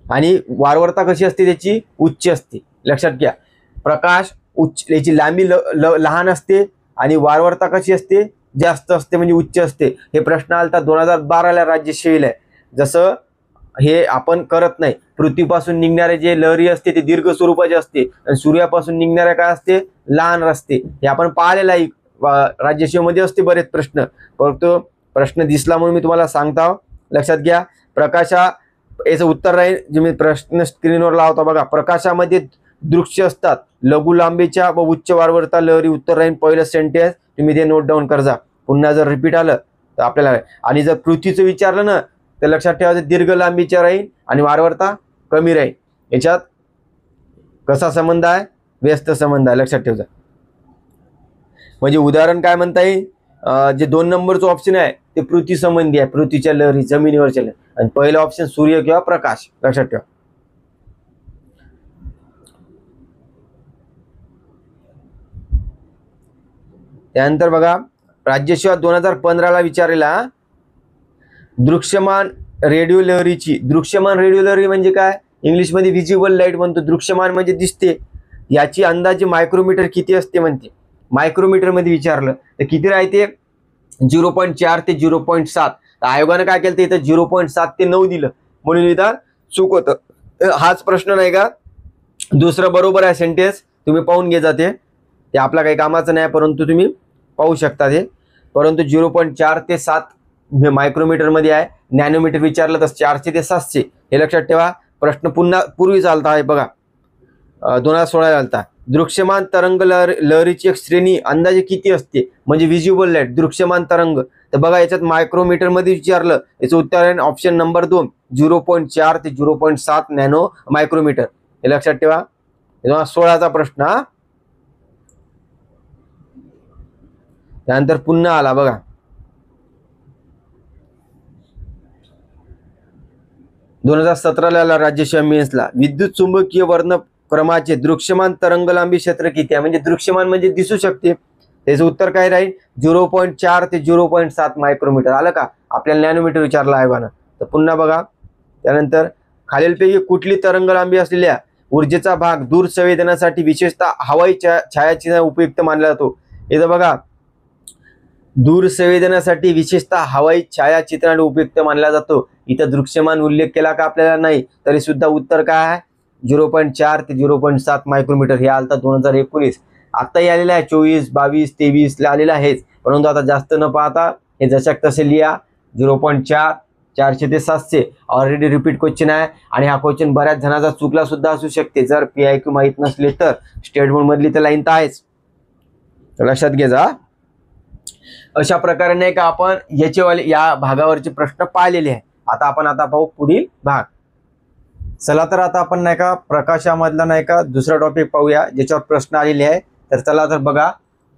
S1: आणि वारंवारता कशी असते त्याची, उच्च असते. लक्षात घ्या, प्रकाश उच्च, याची लांबी लहान असते आणि वारंवारता कशी असते, जास्त असते, म्हणजे उच्च असते. हे प्रश्न आलता 2012 ला राज्यसेवेला. जसं हे आपण करत नाही. पृथ्वीपासून निघणारे जे लहरी असते ते दीर्घ स्वरूपाचे असते आणि सूर्यापासून निघणारे काय असते, लहान असते. हे आपण पाहिलेलं आहे, राज्यसेवेमध्ये असते बरेच प्रश्न. परंतु प्रश्न दिसला म्हणून मी तुम्हाला सांगतो. लक्षात घ्या, याचं उत्तर राहील जे मी प्रश्न स्क्रीनवर लावतो बघा. प्रकाशामध्ये दृश्य असतात लघु लांबीच्या व उच्च वारंवारता लहरी. उत्तर राहील पहिलं सेंटेन्स, तुम्ही ते नोट डाऊन करजा. पुन्हा जर रिपीट आलं तर आपल्याला, आणि जर पृथ्वीचं विचारलं ना तर लक्षात ठेवायचं दीर्घ लांबीच्या राहील आणि वारंवारता कमी राहील. याच्यात कसा संबंध आहे, व्यस्त संबंध आहे. लक्षात ठेवायचा. म्हणजे उदाहरण काय म्हणता येईल, जे 2 नंबरचं ऑप्शन आहे ते पृथ्वी संबंधी आहे, पृथ्वीच्या लहरी, जमिनीवरच्या लहरी. आणि पहिलं ऑप्शन सूर्य किंवा प्रकाश. लक्षात ठेवा. त्यानंतर बघा, राज्यसेवा 2015 ला विचारलेला दृश्यमान रेडिओ लहरीची. दृश्यमान रेडिओ लहरी म्हणजे काय, इंग्लिशमध्ये व्हिजिबल लाईट म्हणतो. दृश्यमान म्हणजे दिसते. याची अंदाजे मायक्रोमीटर किती असते म्हणते. मायक्रोमीटर मध्ये विचारलं तर किती राहते, 0.4 ते 0.7. आयोगाने काय केलं, इथं 0.7 ते 9 दिलं म्हणून इथं चूक होतं. हाच प्रश्न नाही का, दुसरं बरोबर आहे सेंटेन्स, तुम्ही पाहून घे जाते. ते आपला काही कामाचं नाही, परंतु तुम्ही पाहू शकता ते. परंतु 0.4 ते 7 मायक्रोमीटर मध्ये आहे. नॅनोमीटर विचारलं तर 400 ते 700. हे लक्षात ठेवा. प्रश्न पुन्हा पूर्वी चालता आहे बघा, 2016 चालता. दृश्यमान तरंग लहरीची एक श्रेणी अंदाजे किती असते, म्हणजे व्हिजिबल लाईट, दृश्यमान तरंग. तर बघा याच्यात मायक्रोमीटर मध्ये विचारलं, याचं उत्तर आहे ऑप्शन नंबर 2, 0.4 ते 0.7 नॅनो मायक्रोमीटर. हे लक्षात ठेवा. 2016चा प्रश्न. त्यानंतर पुन्हा आला बघा, 2017 ला राज्यसेवा मेन्सला विद्युत चुंबकीय वर्णक्रमाचे दृश्यमान तरंग लांबी क्षेत्र किती आहे, म्हणजे दृश्यमान म्हणजे दिसू शकते. त्याचं उत्तर काय राहील, 0.4 ते 0.7 मायक्रोमीटर. आलं का, आपल्याला नॅनोमीटर विचारला आयोगानं. तर पुन्हा बघा, त्यानंतर खालीलपैकी कुठली तरंग लांबी असलेल्या ऊर्जेचा भाग दूर संवेदनासाठी विशेषतः हवाई छायाचित्र उपयुक्त मानला जातो. इथं बघा, दूर संवेदनासाठी विशेषतः हवाई छायाचित्राने उपयुक्त मानला जातो. इथं दृश्यमान उल्लेख केला का आपल्याला नाही, तरी सुद्धा उत्तर काय आहे, 0.4 ते 0.7 मायक्रोमीटर. हे आलता 2019. आताही आलेला आहे, 24, 22, 23 ला आलेला आहेच. परंतु आता जास्त न पाहता हे जशाक तसे लिहा. 0.4, 400 ते 700 ऑलरेडी रिपीट क्वेश्चन आहे. आणि हा क्वेश्चन बऱ्याच जणांचा चुकला सुद्धा असू शकते, जर PIQ माहित नसले तर. स्टेट बोर्ड मधली तर लाईन तर आहेच, लक्षात घे जा. अशा प्रकारे नाही का आपण या भागावरचे प्रश्न पाहिलेले आहे. आता पाहू पुढील भाग. चला तर आता आपण नाही का प्रकाशामधला नाही का दुसरा टॉपिक पाहूया, ज्याच्यावर प्रश्न आलेले आहे. तर चला तर बघा,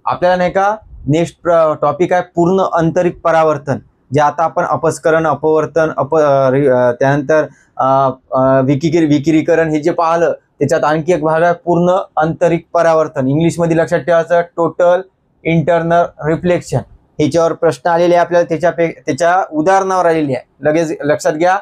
S1: आपल्याला नाही का नेक्स्ट टॉपिक आहे पूर्ण आंतरिक परावर्तन. जे आता आपण अपस्करण, अपवर्तन, त्यानंतर विकिरीकरण हे जे पाहिलं, त्याच्यात आणखी एक भाग आहे पूर्ण आंतरिक परावर्तन. इंग्लिशमध्ये लक्षात ठेवायचं टोटल इंटरनल रिफ्लेक्शन. ह्याच्यावर प्रश्न आलेले आहे आपल्याला, त्याच्या उदाहरणावर आलेली आहे. लगेच लक्षात घ्या.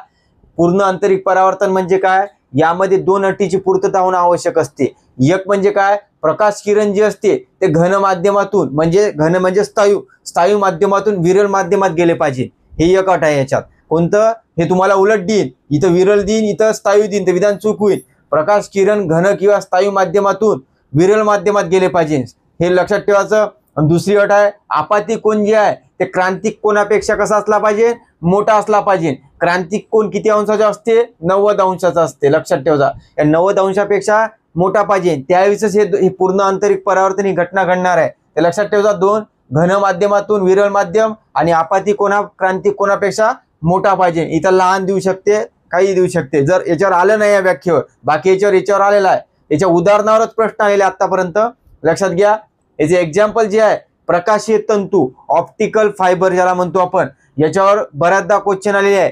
S1: पूर्ण आंतरिक परावर्तन म्हणजे काय, यामध्ये 2 अटीची पूर्तता होणं आवश्यक असते. एक म्हणजे काय, प्रकाश किरण जे असते ते घन माध्यमातून, म्हणजे घन म्हणजे स्थायू माध्यमातून विरल माध्यमात गेले पाहिजे. हे एक अट आहे याच्यात. कोणतं, हे तुम्हाला उलट देईन, इथं विरल देईन, इथं स्थायू देईन, तर विधान चूक होईल. प्रकाश किरण घन किंवा स्थायू माध्यमातून विरल माध्यमात गेले पाहिजे, हे लक्षात ठेवायचं. आणि दुसरी अट आहे, आपातिक कोन जे आहे ते क्रांतिक कोनापेक्षा कसा असला पाहिजे, मोठा असला पाहिजे. क्रांतिक कोन किती अंशाचा असते, 90 अंशाचा असते. लक्षात ठेवा. या 90 अंशापेक्षा मोठा पाहिजे त्यावेळेसच हे पूर्ण आंतरिक परावर्तन ही घटना घडणार आहे. ते लक्षात ठेवा. 2 घन माध्यमातून विरळ माध्यम आणि आपाती क्रांतिक कोणापेक्षा मोठा पाहिजे. इथं लहान देऊ शकते, काही देऊ शकते. जर याच्यावर आलं नाही या व्याख्येवर, बाकी याच्यावर आलेला आहे. याच्या उदाहरणावरच प्रश्न आलेले आतापर्यंत. लक्षात घ्या. याचे एक्झाम्पल जे आहे प्रकाशीय तंतू, ऑप्टिकल फायबर ज्याला म्हणतो आपण, याच्यावर बऱ्याचदा क्वेश्चन आलेले आहे.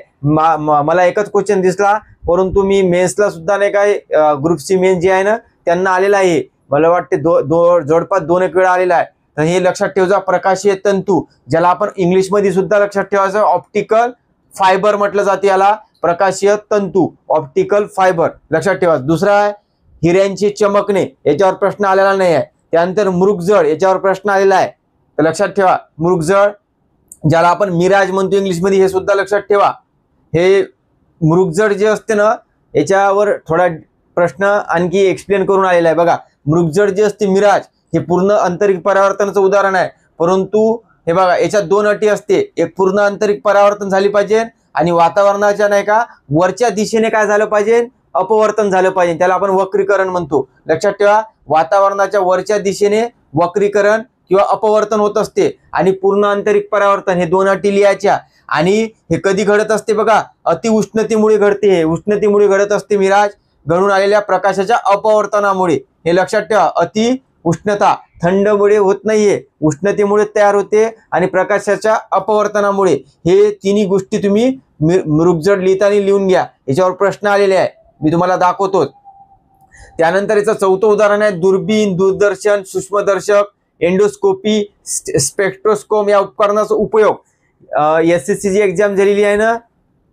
S1: मला एकच क्वेश्चन दिसला, परंतु मी मेन्सला सुद्धा नाही काय ग्रुप सी मेन्स जे आहे ना त्यांना आलेला आहे. मला वाटते जवळपास 2-1 वेळा आलेला आहे. तर हे लक्षात ठेवायचं. प्रकाशीय तंतू ज्याला आपण इंग्लिशमध्ये सुद्धा लक्षात ठेवायचं ऑप्टिकल फायबर म्हटलं जाते. याला प्रकाशीय तंतू, ऑप्टिकल फायबर लक्षात ठेवा. दुसरा आहे हिऱ्यांची चमकणे, याच्यावर प्रश्न आलेला नाही आहे. त्यानंतर मृगजळ, याच्यावर प्रश्न आलेला आहे. तर लक्षात ठेवा मृगजळ ज्याला आपण मिराज म्हणतो इंग्लिशमध्ये, हे सुद्धा लक्षात ठेवा. हे मृगजळ जे असते ना याच्यावर थोडा प्रश्न आणखी एक्सप्लेन करून आलेला आहे. बघा मृगजळ जे असते मिराज हे पूर्ण आंतरिक परावर्तनाचं उदाहरण आहे. परंतु हे बघा याच्यात 2 अटी असते. एक पूर्ण आंतरिक परावर्तन झाली पाहिजे आणि वातावरणाच्या नाही का वरच्या दिशेने काय झालं पाहिजे, अपवर्तन झालं पाहिजे. त्याला आपण वक्रीकरण म्हणतो. लक्षात ठेवा वातावरणाच्या वरच्या दिशेने वक्रीकरण किंवा अपवर्तन होत असते आणि पूर्ण आंतरिक परावर्तन, हे 2 अटी लिहायच्या. आणि हे कधी घडत असते बघा, अति उष्णतेमुळे घडते. हे उष्णतेमुळे घडत असते मिराज, घडून आलेल्या प्रकाशाच्या अपवर्तनामुळे. हे लक्षात ठेवा. अति उष्णता थंडमुळे होत नाहीये, उष्णतेमुळे तयार होते आणि प्रकाशाच्या अपवर्तनामुळे. हे तिन्ही गोष्टी तुम्ही मृगजळ लिहिताना लिहून घ्या. याच्यावर प्रश्न आलेले आहे, मी तुम्हाला दाखवतो. त्यानंतर याचं 4थं उदाहरण आहे दुर्बीण, दूरदर्शन, सूक्ष्मदर्शक, एंडोस्कोपी, स्पेक्ट्रोस्कोप या उपकरणाचा उपयोग. SSC ची एक्झाम झालेली आहे ना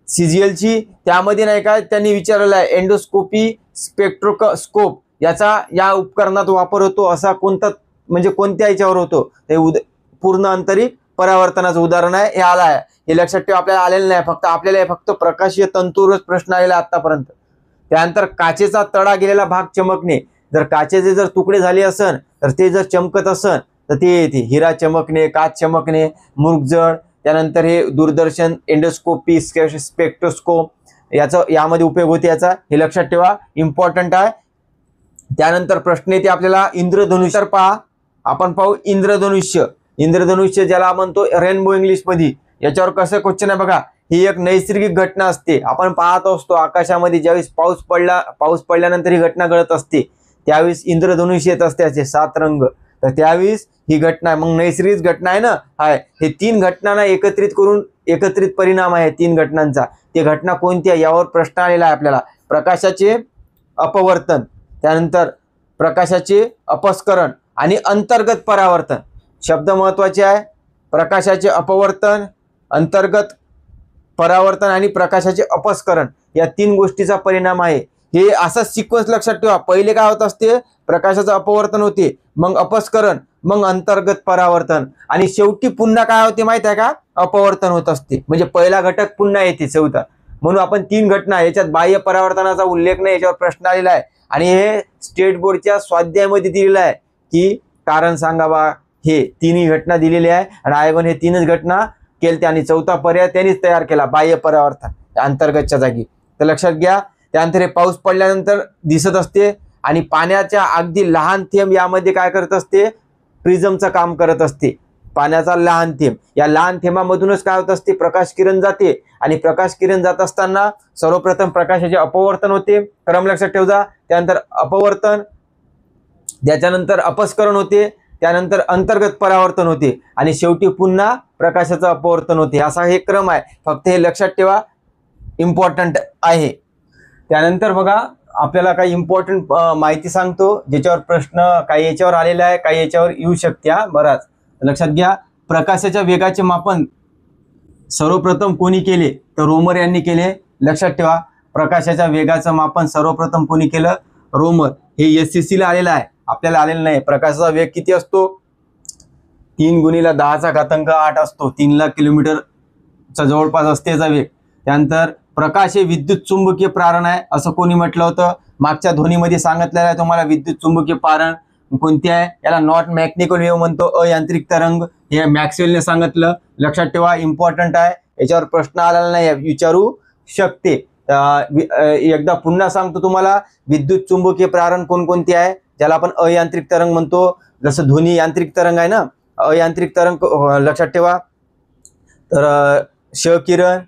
S1: CGL ची, त्यामध्ये नाही का त्यांनी विचारलेलं आहे एंडोस्कोपी, स्पेक्ट्रोस्कोप या उपकरणात वापर होतो असा कोणता, म्हणजे कोणत्या याच्यावर होतो. ते पूर्ण आंतरिक परावर्तनाचं उदाहरण आहे. हे आलं आहे. हे लक्षात ठेवा. आपल्याला आलेलं नाही, फक्त प्रकाशीय तंतूवरच प्रश्न आलेला आतापर्यंत. त्यानंतर काचेचा तडा गेलेला भाग चमकणे. जर काचेचे जर तुकडे झाले असन तर ते जर चमकत असन तर ते येते. हिरा चमकणे, काच चमकणे, मृगजळ. त्यानंतर हे दूरदर्शन, एंडोस्कोपी, स्पेक्ट्रोस्कोप यामध्ये उपयोग होते याचा. हे लक्षात ठेवा, इम्पॉर्टंट आहे. त्यानंतर प्रश्न येते आपल्याला इंद्रधनुष्य. पहा आपण पाहू इंद्रधनुष्य ज्याला म्हणतो रेनबो इंग्लिशमध्ये. याच्यावर कसं क्वेश्चन आहे बघा. ही एक नैसर्गिक घटना असते. आपण पाहत असतो आकाशामध्ये ज्यावेळेस पाऊस पडल्यानंतर ही घटना घडत असते, त्यावेळेस इंद्रधनुष्य येत असते असे 7 रंग. तर त्यावेळेस ही घटना आहे. मग नैसर्गिक घटना आहे ना, आहे. हे 3 घटनांना एकत्रित परिणाम आहे 3 घटनांचा. ते घटना कोणती आहे यावर प्रश्न आलेला आहे आपल्याला. प्रकाशाचे अपवर्तन, त्यानंतर प्रकाशाचे अपस्करण आणि अंतर्गत परावर्तन. शब्द महत्वाचे आहे. प्रकाशाचे अपवर्तन, अंतर्गत परावर्तन आणि प्रकाशाचे अपस्करण या 3 गोष्टीचा परिणाम आहे. हे असा सिक्वेन्स लक्षात ठेवा. पहिले काय होत असते, प्रकाशाचं अपवर्तन होते, मग अपस्करण, मग अंतर्गत परावर्तन आणि शेवटी पुन्हा काय होते माहित आहे का, अपवर्तन होत असते. म्हणजे पहिला घटक पुन्हा येते चौथा. म्हणून आपण 3 घटना, याच्यात बाह्य परावर्तनाचा उल्लेख नाही, याच्यावर प्रश्न आलेला आहे. आणि हे स्टेट बोर्डच्या स्वाध्यायामध्ये दिलेलं आहे की कारण सांगावा. हे 3ही घटना दिलेली आहे आणि आयोगाने हे 3च घटना केल्या आणि 4था पर्याय त्यांनीच तयार केला, बाह्य परावर्तन अंतर्गतच्या जागी. तर लक्षात घ्या. त्यानंतर हे पाऊस पडल्यानंतर दिसत असते आणि पाण्याच्या अगदी लहान थेंब यामध्ये काय करत असते, प्रिझमचं काम करत असते. पाण्याचा लहान थेंब, या लहान थेंबामधूनच काय होत असते, प्रकाश किरण जाते. आणि प्रकाश किरण जात असताना सर्वप्रथम प्रकाशाचे अपवर्तन होते, क्रम लक्षात ठेवा. त्यानंतर अपवर्तन, त्याच्यानंतर अपस्करण होते, त्यानंतर अंतर्गत परावर्तन होते आणि शेवटी पुन्हा प्रकाशाचं अपवर्तन होते. असा हे क्रम आहे. फक्त हे लक्षात ठेवा, इम्पॉर्टंट आहे. त्यानंतर बघा आपल्याला काही इम्पॉर्टंट माहिती सांगतो ज्याच्यावर प्रश्न काही याच्यावर आलेला आहे, काही याच्यावर येऊ शकते. बराच लक्षात घ्या. प्रकाशाच्या वेगाचे मापन सर्वप्रथम कोणी केले, तर रोमर यांनी केले. लक्षात ठेवा. प्रकाशाच्या वेगाचं मापन सर्वप्रथम कोणी केलं, रोमर. हे SSC ला आलेलं आहे, आपल्याला आलेलं नाही. प्रकाशाचा वेग किती असतो, 3 × 10⁸ असतो. 3 लाख किलोमीटरचा जवळपास असते याचा वेग. त्यानंतर प्रकाश हे विद्युत चुंबकीय प्रारण आहे असं कोणी म्हटलं होतं, मागच्या ध्वनीमध्ये सांगितलेलं आहे तुम्हाला. विद्युत चुंबकीय प्रारण कोणती आहे, याला नॉट मेकॅनिकल वेव्ह म्हणतो, अयांत्रिक तरंग. हे मॅक्सवेलने सांगितलं. लक्षात ठेवा, इम्पॉर्टंट आहे. याच्यावर प्रश्न आलेला नाही, विचारू शकते. एकदा पुन्हा सांगतो तुम्हाला, विद्युत चुंबकीय प्रारण कोणकोणते आहे, ज्याला आपण अयांत्रिक तरंग म्हणतो. जसं ध्वनी यांत्रिक तरंग आहे ना, अयांत्रिक तरंग लक्षात ठेवा. तर क्ष किरण,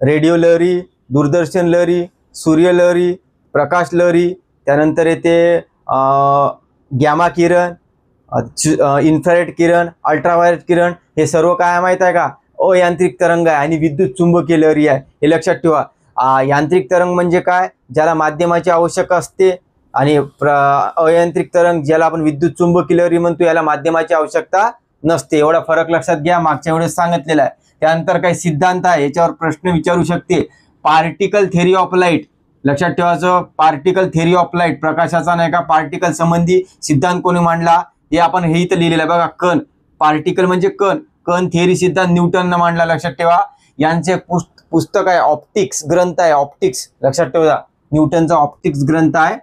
S1: रेडिओ लहरी, दूरदर्शन लहरी, सूर्य लहरी, प्रकाश लहरी, त्यानंतर येते गॅमा किरण, इन्फ्रारेड किरण, अल्ट्राव्हायोलेट किरण, हे सर्व काय माहित आहे का, अयांत्रिक तरंग आहे आणि विद्युत चुंबकीय लहरी आहे. हे लक्षात ठेवा. यांत्रिक तरंग म्हणजे काय, ज्याला माध्यमाची आवश्यकता असते, आणि अयांत्रिक तरंग ज्याला आपण विद्युत चुंबकीय लहरी म्हणतो, याला माध्यमाची आवश्यकता नसते. एवढा फरक लक्षात घ्या, मागच्या वेळेस सांगितलेला आहे. त्यानंतर काही सिद्धांत आहे, याच्यावर प्रश्न विचारू शकते. पार्टिकल थेरी ऑफ लाईट, लक्षात ठेवायचं, पार्टिकल थेरी ऑफ लाईट, प्रकाशाचा नाही का पार्टिकल संबंधी सिद्धांत कोणी मांडला, हे आपण हे इथं लिहिलेलं आहे बघा. कण, पार्टिकल म्हणजे कण, कण थेरी सिद्धांत न्यूटननं मांडला. लक्षात ठेवा. यांचे पुस्तक आहे, ऑप्टिक्स ग्रंथ आहे, ऑप्टिक्स, लक्षात ठेवा. न्यूटनचा ऑप्टिक्स ग्रंथ आहे,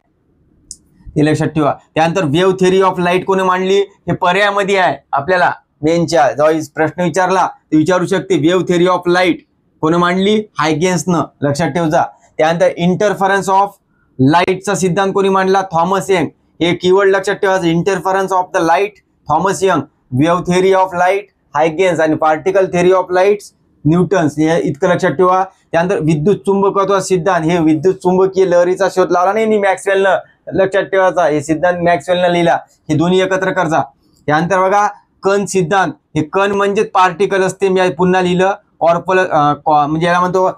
S1: हे लक्षात ठेवा. त्यानंतर वेव्ह थेरी ऑफ लाईट कोणी मांडली, हे पर्यायामध्ये आहे. आपल्याला मेनच्या जेव्हा प्रश्न विचारला ते विचारू शकते. वेव्ह थेरी ऑफ लाईट कोणी मांडली, हायगेन्सनं, लक्षात ठेवा. त्यानंतर इंटरफरन्स ऑफ लाईटचा सिद्धांत कोणी मांडला, थॉमस यंग. हे कीवर्ड लक्षात ठेवायचं, interference of the light, Thomas Young. Wave theory of light, Huygens, आणि particle theory of lights, Newton's. हे इतकं लक्षात ठेवा. त्यानंतर विद्युत चुंबकत्व सिद्धांत, हे विद्युत चुंबकीय लहरीचा शोध लावला नाही मॅक्सवेलनं, लक्षात ठेवायचा. हे सिद्धांत मॅक्सवेलनं लिहिला, हे दोन्ही एकत्र करजा. त्यानंतर बघा कण सिद्धांत, हे कण म्हणजे पार्टिकल असते. मी पुन्हा लिहिलं, म्हणजे याला म्हणतो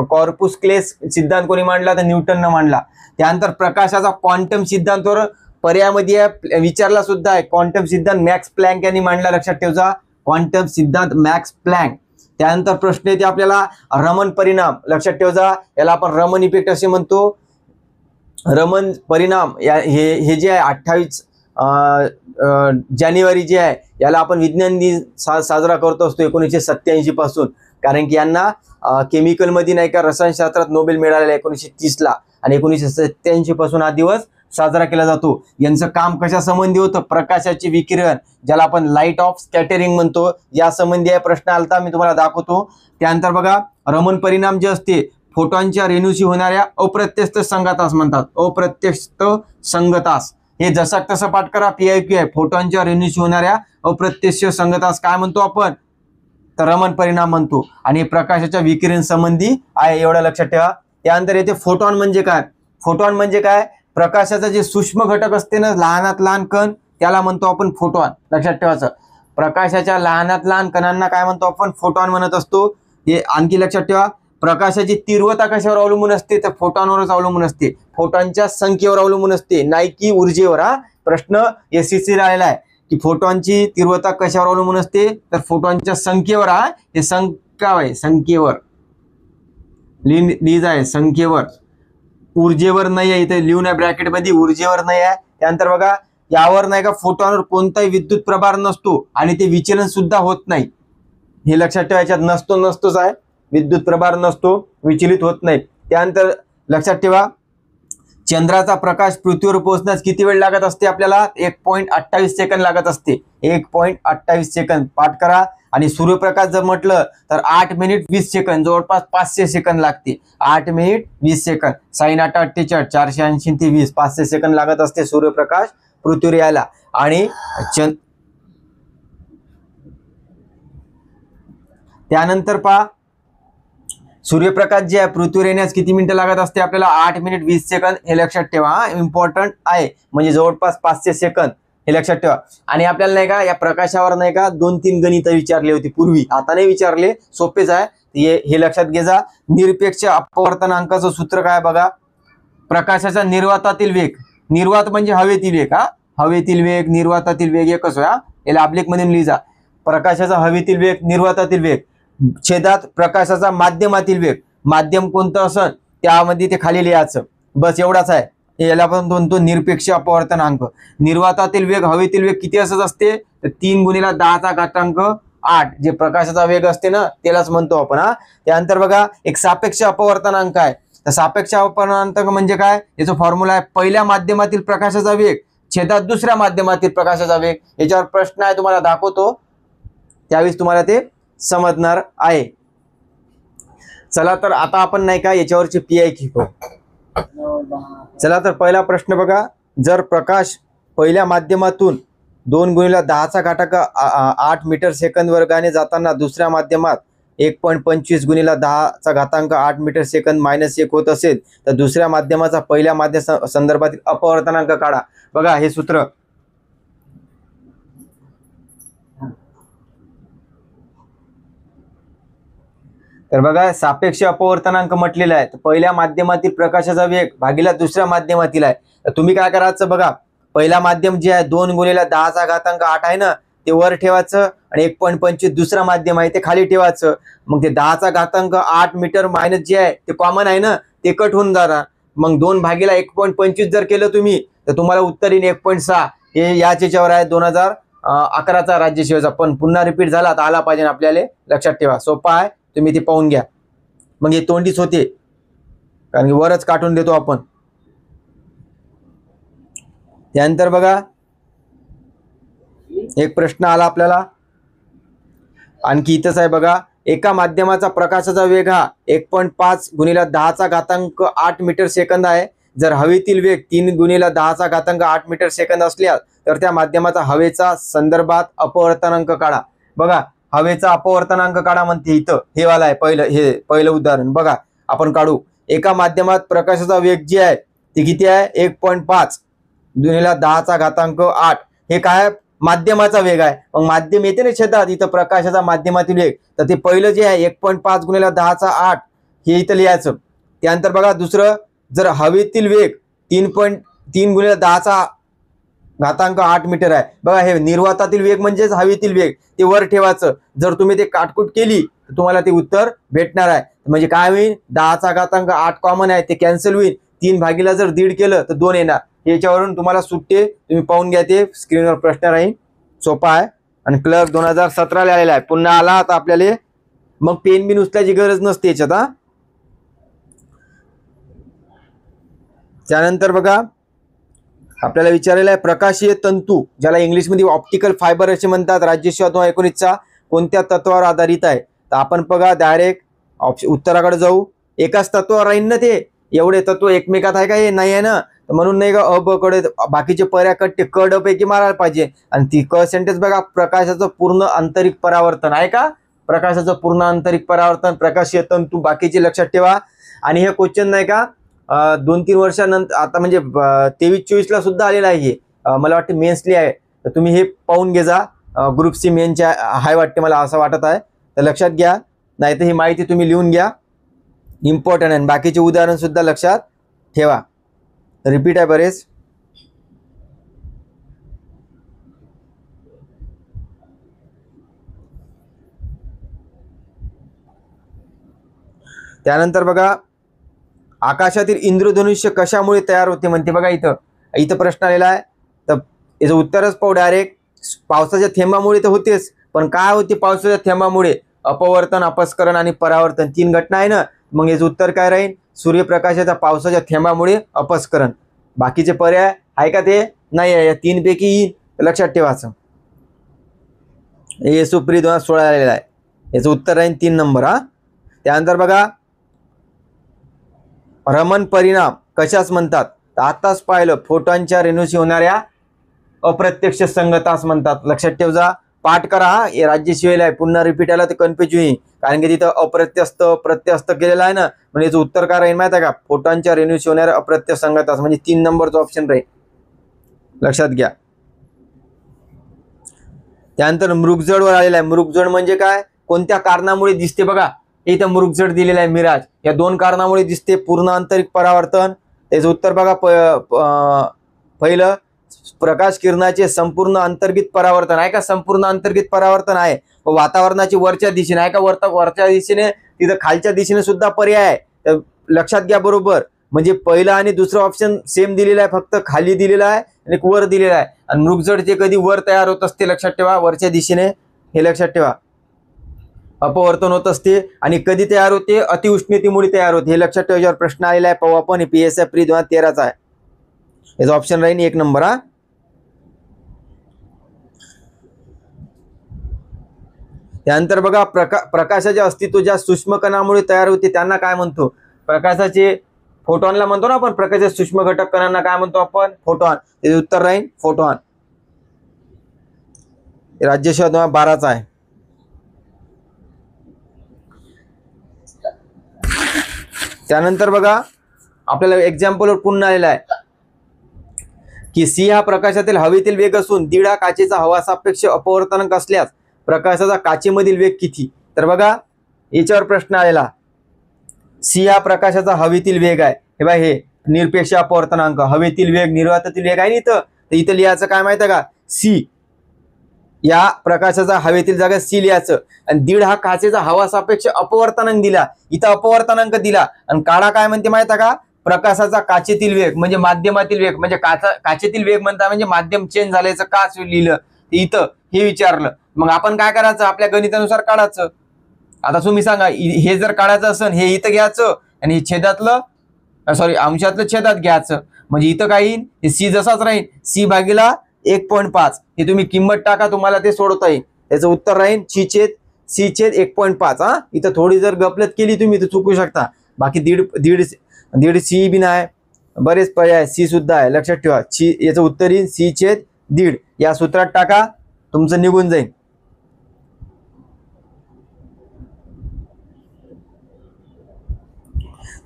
S1: कॉर्पुस्क्लेस सिद्धांत कोणी मांडला, तर न्यूटननं मांडला. त्यानंतर प्रकाशाचा क्वांटम सिद्धांतवर पर्यायामध्ये विचारला सुद्धा आहे. क्वांटम सिद्धांत मॅक्स प्लँक यांनी मांडला, लक्षात ठेवा. क्वांटम सिद्धांत मॅक्स प्लँक. त्यानंतर प्रश्न येते आपल्याला रमन परिणाम, लक्षात ठेवा. याला आपण रमन इफेक्ट असे म्हणतो. रमन परिणाम हे जे आहे 28 जानेवारी जे आहे, याला आपण विज्ञान दिन साजरा करतो असतो 1987 पासून. कारण की यांना केमिकलमध्ये नाही का रसायनशास्त्रात नोबेल मिळालेला 1930 ला, आणि 1987 पासून हा दिवस साजरा केला जातो. यांचं काम कशा संबंधी होतं, प्रकाशाचे विकिरण, ज्याला आपण लाईट ऑफ स्कॅटरिंग म्हणतो, या संबंधी आहे प्रश्न आलता, मी तुम्हाला दाखवतो. त्यानंतर बघा रमन परिणाम जे असते, फोटॉनच्या रेणूशी होणाऱ्या अप्रत्यक्ष संगतास म्हणतात, अप्रत्यक्ष संगतास. हे जसं तसं पाठ करा, PIQ आहे. फोटॉनच्या रेणूशी होणाऱ्या अप्रत्यक्ष संगतास काय म्हणतो आपण, तर रमन परिणाम म्हणतो, आणि प्रकाशाच्या विकिरण संबंधी आहे, एवढं लक्षात ठेवा. त्यानंतर येते फोटॉन म्हणजे काय. फोटॉन म्हणजे काय, प्रकाशाचा जे सूक्ष्म घटक असते ना, लहानात लहान कण, त्याला म्हणतो आपण फोटॉन, लक्षात ठेवायचं. प्रकाशाच्या लहानात लहान कणांना काय म्हणतो आपण, फोटॉन म्हणत असतो. हे आणखी लक्षात ठेवा. प्रकाशाची तीव्रता कशावर अवलंबून असते, तर फोटॉनवरच अवलंबून असते. फोटॉनच्या संख्येवर अवलंबून असते, नाही की ऊर्जेवर. हा प्रश्न SCC आलेला आहे की फोटॉनची तीव्रता कशावर अवलंबून असते, तर फोटॉनच्या संख्येवर. हा हे संख्या आहे, संख्येवर लिहिज आहे, संख्येवर, ऊर्जेवर नाही आहे. इथे लिहून आहे ब्रॅकेटमध्ये, ऊर्जेवर नाही आहे. त्यानंतर बघा यावर नाही का फोटॉनवर कोणताही विद्युत प्रभार नसतो, आणि ते विचलन सुद्धा होत नाही. हे लक्षात ठेवायच्यात, नसतोच आहे, विद्युत प्रभार नसतो, विचलित होत नाही. त्यानंतर लक्षात ठेवा, चंद्राचा प्रकाश पृथ्वीवर पोहोचण्यास किती वेळ लागत असते आपल्याला, 1.28 सेकंद लागत असते. 1.28 सेकंद पाठ करा. आणि सूर्यप्रकाश जर म्हटलं तर 8 मिनिट 20 सेकंद, जवळपास 500 सेकंद लागते. 8 मिनिट 20 सेकंद, साइन 8 48 480 ते 20, 500 सेकंद लागत असते सूर्यप्रकाश पृथ्वीवर यायला. आणि त्यानंतर पहा, सूर्यप्रकाश जे आहे पृथ्वीवर येण्यास किती मिनिटं लागत असते आपल्याला, 8 मिनिट 20 सेकंद. हे लक्षात ठेवा, इम्पॉर्टंट आहे, म्हणजे जवळपास 500 सेकंद, हे लक्षात ठेवा. आणि आपल्याला नाही का या प्रकाशावर नाही का 2-3 गणित विचारले होते पूर्वी, आता नाही विचारले, सोपेच आहे. हे लक्षात घे जा. निरपेक्ष अपवर्तनांकाचं सूत्र काय बघा, प्रकाशाचा निर्वातातील वेग, निर्वात म्हणजे हवेतील वेग, हा हवेतील वेग, निर्वातातील वेग एकच आहे. याला आब्लिक मध्ये लिहिजा. प्रकाशाचा हवेतील वेग, निर्वातातील वेग, छेदात प्रकाशाचा माध्यमातील वेग, माध्यम कोणतं असेल त्यामध्ये ते खाली लिहायचं, बस एवढाच आहे. याला आपण म्हणतो निरपेक्ष अपवर्तनांक. निर्वातातील वेग, हवेतील वेग किती असत असते, तर 3 × 10⁸ जे प्रकाशाचा वेग असते ना, त्यालाच म्हणतो आपण. हा त्यानंतर बघा एक सापेक्ष अपवर्तनांक आहे. तर सापेक्ष अपवर्तनांक म्हणजे काय, याचा फॉर्म्युला आहे पहिल्या माध्यमातील प्रकाशाचा वेग छेदात दुसऱ्या माध्यमातील प्रकाशाचा वेग. याच्यावर प्रश्न आहे, तुम्हाला दाखवतो, त्यावेळेस तुम्हाला ते समजणार आहे. चला तर आता आपण नाही का याच्यावरची PIQ पाहू. चला तर पहिला प्रश्न बघा. जर प्रकाश पहिल्या माध्यमातून 2 × 10⁻8 मीटर सेकंद वर्गाने जाताना दुसऱ्या माध्यमात 1.25 × 10⁸8 मीटर सेकंद -1 होत असेल तर दुसऱ्या माध्यमाचा पहिल्या माध्यम संदर्भातील अपवर्तनांक काढा. बघा हे सूत्र. तर बघा सापेक्ष अपवर्तनांक म्हटलेला आहे. तर पहिल्या माध्यमातील प्रकाशाचा वेग भागिले दुसऱ्या माध्यमातील आहे. तर तुम्ही काय करायचं बघा, पहिला माध्यम जे आहे 2 × 10⁸8 आहे ना ते वर ठेवायचं आणि 1.25 दुसरा माध्यम आहे ते खाली ठेवायचं. मग ते 10⁸8 मीटर मायनस जे आहे ते कॉमन आहे ना ते कट होऊन जाणार. मग 2/1.25 जर केलं तुम्ही तर तुम्हाला उत्तर येईल 1.6. हे याच याच्यावर आहे 2011चा राज्यसेवेचा. पण पुन्हा रिपीट झाला तर आला पाहिजे आपल्याला, लक्षात ठेवा. सोपा आहे, तुम्ही ते पाहून घ्या. मग हे तोंडीच होते कारण की वरच काढून देतो आपण. त्यानंतर बघा एक प्रश्न आला आपल्याला आणखी इथंच आहे बघा. एका माध्यमाचा प्रकाशाचा वेग हा 1.5 × 10⁸8 मीटर सेकंद आहे. जर हवेतील वेग 3 × 10⁸8 मीटर सेकंद असल्यास तर त्या माध्यमाचा हवेचा संदर्भात अपवर्तनांक काढा. बघा हवेचा अपवर्तनांक काढा म्हणते इथं. हे वाला आहे पहिलं उदाहरण. बघा आपण काढू. एका माध्यमात प्रकाशाचा वेग जे आहे ते किती आहे 1.5 × 10⁸8. हे काय माध्यमाचा वेग आहे. मग माध्यम येते ना छेदात इथं प्रकाशाचा माध्यमातील वेग, तर ते पहिलं जे आहे 1.5 × 10⁸8 हे इथं लिहायचं. त्यानंतर बघा दुसरं, जर हवेतील वेग 3.3 × 10⁸8 मीटर आहे. बघा हे निर्वातातील वेग म्हणजेच हवेतील वेग ते वर ठेवायचं. जर तुम्ही ते काटकूट केली तर तुम्हाला ते उत्तर भेटणार आहे. म्हणजे काय होईल 10⁸8 कॉमन आहे ते कॅन्सल होईल. 3 जर 1.5 केलं तर 2 येणार. याच्यावरून तुम्हाला सुट्टे तुम्ही पाहून घ्या. ते स्क्रीनवर प्रश्न राहील. सोपा आहे आणि क्लर्क 2017 आलेला आहे. पुन्हा आला तर आपल्याला मग पेन बिन उचलायची गरज नसते याच्यात. त्यानंतर बघा आपल्याला विचारलेलं आहे प्रकाशीय तंतू ज्याला इंग्लिशमध्ये ऑप्टिकल फायबर असे म्हणतात राज्यसेवा 2019चा कोणत्या तत्वावर आधारित आहे. तर आपण बघा डायरेक्ट उत्तराकडे जाऊ. एकाच तत्वावर राहील ना ते. एवढे तत्व एकमेकात आहे का हे नाही आहे ना. म्हणून नाही का अ ब कडे बाकीचे पर्याय कट्टे क ड पैकी मारायला पाहिजे. आणि ती क सेंटेन्स बघा प्रकाशाचं पूर्ण आंतरिक परावर्तन आहे का. प्रकाशाचं पूर्ण आंतरिक परावर्तन प्रकाशीय तंतू बाकीचे लक्षात ठेवा. आणि हे क्वेश्चन नाही का 2-3 वर्षानंतर आता म्हणजे 23-24 ला सुद्धा आलेला आहे हे. मला वाटतं मेन्सली आहे. तर तुम्ही हे पाहून घे जा. ग्रुप सी मेनच्या हाय वाटते मला असं वाटत आहे. तर लक्षात घ्या. नाही तर ही माहिती तुम्ही लिहून घ्या. इम्पॉर्टंट आहे. बाकीचे उदाहरण सुद्धा लक्षात ठेवा. रिपीट आहे बरेच. त्यानंतर बघा आकाशातील इंद्रधनुष्य कशामुळे तयार होते म्हणते. बघा इथं प्रश्न आलेला आहे. तर याचं उत्तरच पाहू डायरेक्ट. पावसाच्या थेंबामुळे तर होतेच, पण काय होते पावसाच्या थेंबामुळे अपवर्तन अपस्खलन आणि परावर्तन 3 घटना आहे ना. मग याचं उत्तर काय राहील सूर्यप्रकाशाच्या पावसाच्या थेंबामुळे अपस्खलन. बाकीचे पर्याय आहे का ते नाही आहे. या 3 पैकी येईल लक्षात ठेवायचं. हे सुप्री 2016 आलेला आहे. याचं उत्तर राहील 3 नंबर. त्यानंतर बघा रमण परिणाम कशास म्हणतात. तर आताच पाहिलं फोटॉनच्या रेणूशी होणाऱ्या अप्रत्यक्ष संगतास म्हणतात. लक्षात ठेव जा. पाठ करा. हे राज्यसेवेला आहे. पुन्हा रिपीट आला तर कन्फ्युज होईल कारण की तिथं प्रत्यस्त केलेलं आहे ना. म्हणजे याचं उत्तर काय राहील माहिती आहे का फोटॉनच्या रेणूशी होणाऱ्या अप्रत्यक्ष संगतास म्हणजे 3 नंबरचा ऑप्शन राहील. लक्षात घ्या. त्यानंतर मृगजळवर आलेला आहे. मृगजळ म्हणजे काय कोणत्या कारणामुळे दिसते. बघा इथं मृगजळ दिलेला आहे मिराज. या 2 कारणामुळे दिसते. पूर्ण आंतरिक परावर्तन. त्याचं उत्तर बघा पहिलं प्रकाश किरणाचे संपूर्ण अंतर्गत परावर्तन आहे का. संपूर्ण अंतर्गत परावर्तन आहे. वातावरणाची वरच्या दिशेने आहे का. वरच्या दिशेने तिथं खालच्या दिशेने सुद्धा पर्याय आहे. तर लक्षात घ्या बरोबर. म्हणजे पहिलं आणि दुसरं ऑप्शन सेम दिलेला आहे. फक्त खाली दिलेला आहे आणि वर दिलेला आहे. आणि मृगजळचे कधी वर तयार होत असते लक्षात ठेवा. वरच्या दिशेने हे लक्षात ठेवा. अपवर्तन होत असते. आणि कधी तयार होते अतिउष्णतेमुळे तयार होते हे लक्षात ठेवायच्यावर प्रश्न आलेला आहे. पाहू आपण. PSI प्री 2013चा आहे. याचा ऑप्शन राहील 1 नंबर. त्यानंतर बघा प्रकाशाचे अस्तित्व ज्या सूक्ष्म कणामुळे तयार होते त्यांना काय म्हणतो? प्रकाशाचे फोटॉनला म्हणतो ना आपण, प्रकाशाचे सूक्ष्म घटक कणांना काय म्हणतो आपण? फोटॉन. त्याचे उत्तर राहील फोटॉन. राज्य 12चा आहे. त्यानंतर बघा आपल्याला एक्झाम्पलवर पुन्हा आलेला आहे की सी हा प्रकाशातील हवेतील वेग असून दीड हा काचेचा हवा सापेक्ष अपवर्तनांक असल्यास प्रकाशाचा काचेमधील वेग किती? तर बघा याच्यावर प्रश्न आलेला. सी हा प्रकाशाचा हवेतील वेग आहे. हे बघा हे निरपेक्ष अपवर्तनांक, हवेतील वेग, निर्वातातील वेग आहे ना इथं. तर इथं लिहायचं काय माहिती आहे का? सी. या प्रकाशाचा हवेतील जागा सी लिहायचं आणि दीड हा काचेचा हवा सापेक्ष अपवर्तनांक दिला. इथं अपवर्तनांक दिला आणि काढा काय म्हणते माहिती आहे का? प्रकाशाचा काचेतील वेग म्हणजे माध्यमातील वेग, म्हणजे काचेतील वेग म्हणता म्हणजे माध्यम चेंज झाल्याचं का लिहिलं इथं हे विचारलं. मग आपण काय करायचं? आपल्या गणितानुसार काढायचं. आता तुम्ही सांगा, हे जर काढायचं असेल हे इथं घ्यायचं आणि हे छेदातलं अंशातलं छेदात घ्यायचं, म्हणजे इथं काय येईल? हे सी जसाच राहील, सी भागीला 1.5. हे तुम्ही किंमत टाका, तुम्हाला ते सोडवता येईल. त्याचं उत्तर राहील सी छेद 1.5. हा इथं थोडी जर गफलत केली तुम्ही तर चुकू शकता. बाकी दीड सी बी नाही, बरेच पर्याय सी सुद्धा आहे, लक्षात ठेवा. याचं उत्तर येईल सी छेद दीड. या सूत्रात टाका, तुमचं निघून जाईल.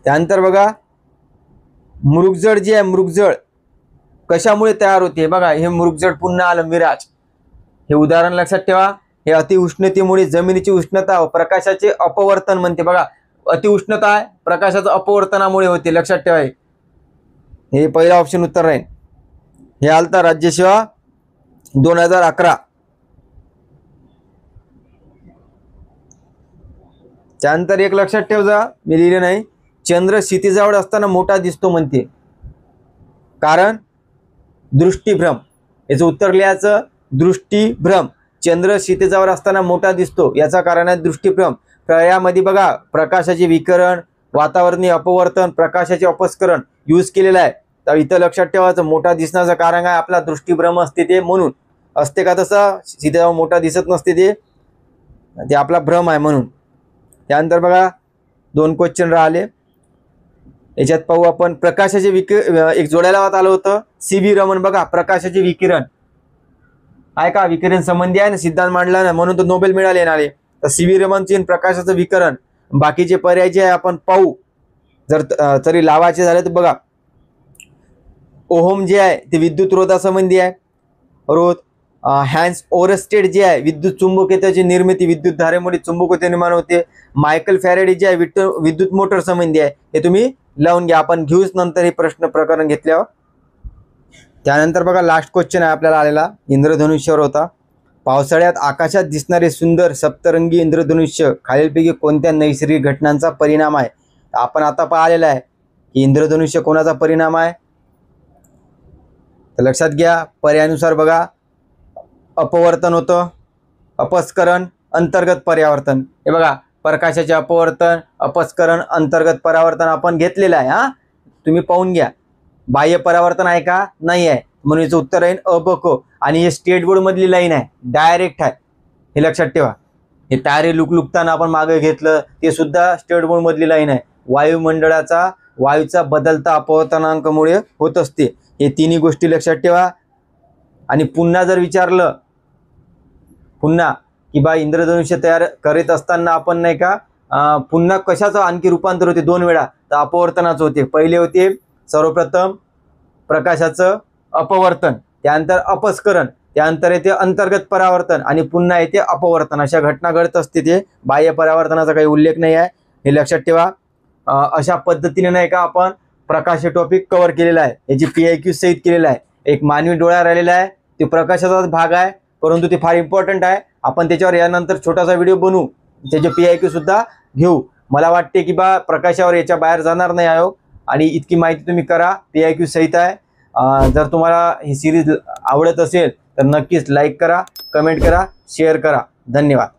S1: त्यानंतर बघा मृगजळ जे आहे, मृगजळ कशामुळे तयार होते? बघा हे मृगजळ पुन्हा आलं, मिराज. हे उदाहरण लक्षात ठेवा. हे अतिउष्णतेमुळे जमिनीची उष्णता व प्रकाशाचे अपवर्तन म्हणते. बघा अतिउष्णता आहे प्रकाशाचं अपवर्तनामुळे होते, लक्षात ठेवा. हे पहिला ऑप्शन उत्तर राहील. हे आलता राज्यसेवा 2011. त्यानंतर एक लक्षात ठेव जा, मी लिहिले नाही. चंद्र क्षितिजावर असताना मोठा दिसतो म्हणते, कारण दृष्टीभ्रम. याचं उत्तर लिहायचं दृष्टीभ्रम. चंद्र क्षितिजावर असताना मोठा दिसतो याचा कारण आहे दृष्टीभ्रम. यामध्ये बघा प्रकाशाचे विकिरण, वातावरणीय अपवर्तन, प्रकाशाचे अपस्करण यूज केलेला आहे. तर इथं लक्षात ठेवायचं मोठा दिसण्याचं कारण आहे आपला दृष्टीभ्रम असते ते, म्हणून असते का तसं क्षितिजावर मोठा दिसत नसते ते आपला भ्रम आहे म्हणून. त्यानंतर बघा 2 क्वेश्चन राहिले. याच्यात पाहू आपण प्रकाशाचे एक जोड्याला आलं होतं सी.व्ही. रमन. बघा प्रकाशाचे विकिरण आहे का, विकिरण संबंधी आहे ना, सिद्धांत मांडला ना, म्हणून तो नोबेल मिळाले येणारे. तर सी.व्ही. रमनचे प्रकाशाचं विकिरण. बाकीचे पर्याय जे आहे आपण पाहू, जर तरी लावायचे झाले तर बघा ओहम जे आहे ते विद्युत रोधासंबंधी आहे, रोध. हॅन्स ओरस्टेड जे आहे विद्युत चुंबकीयतेची निर्मिती, विद्युत धारेमुळे चुंबकीयता निर्माण होते. मायकल फॅरेडे जे आहे विद्युत मोटर संबंधी आहे. हे तुम्ही लावून घ्या, आपण घेऊच नंतर हे प्रश्न प्रकरण घेतल्यावर. त्यानंतर बघा लास्ट क्वेश्चन आहे आपल्याला आलेला, इंद्रधनुष्यावर होता. पावसाळ्यात आकाशात दिसणारे सुंदर सप्तरंगी इंद्रधनुष्य खालीलपैकी कोणत्या नैसर्गिक घटनांचा परिणाम आहे? आपण आता पाहिलेला आहे की इंद्रधनुष्य कोणाचा परिणाम आहे. तर लक्षात घ्या, पर्यायानुसार बघा अपवर्तन होतं, अपस्करण, अंतर्गत परावर्तन. हे बघा प्रकाशाचे अपवर्तन, अपस्करण, अंतर्गत परावर्तन आपण घेतलेलं आहे. हा तुम्ही पाहून घ्या. बाह्य परावर्तन आहे का? नाही आहे, म्हणून याचं उत्तर आहे अ ब क. आणि हे स्टेट बोर्ड मधली लाईन आहे, डायरेक्ट आहे, हे लक्षात ठेवा. हे तारे लुकलुकताना आपण मागे घेतलं ते सुद्धा स्टेट बोर्ड मधली लाईन आहे. वायूचा बदलता अपवर्तनांकामुळे होत असते. हे तिन्ही गोष्टी लक्षात ठेवा. आणि पुन्हा जर विचारलं की बा इंद्रधनुष्य तयार करीत असताना आपण नाही का पुन्हा कशाचं आणखी रूपांतर होते 2 वेळा, तर अपवर्तनाचं होते. पहिले होते सर्वप्रथम प्रकाशाचं अपवर्तन, त्यानंतर अपस्करण, त्यानंतर येते अंतर्गत परावर्तन आणि पुन्हा येते अपवर्तन. अशा घटना घडत असते. ते बाह्य परावर्तनाचा काही उल्लेख नाही आहे, हे लक्षात ठेवा. अशा पद्धतीने नाही का आपण प्रकाश हे टॉपिक कव्हर केलेला आहे. याची PIQ सहित केलेला आहे. एक मानवी डोळा राहिलेला आहे, ते प्रकाशाचाच भाग आहे, परंतु ते फार इम्पॉर्टंट आहे. आपण त्याच्यावर यानंतर छोटासा व्हिडिओ बनवू, त्याचे PIQ सुद्धा घेऊ. मला वाटते की बा प्रकाशावर याच्या बाहेर जाणार नाही आयोग, आणि इतकी माहिती तुम्ही करा, PIQ सहित आहे. जर तुम्हाला ही सिरीज आवडत असेल तर नक्कीच लाईक करा, कमेंट करा, शेअर करा. धन्यवाद.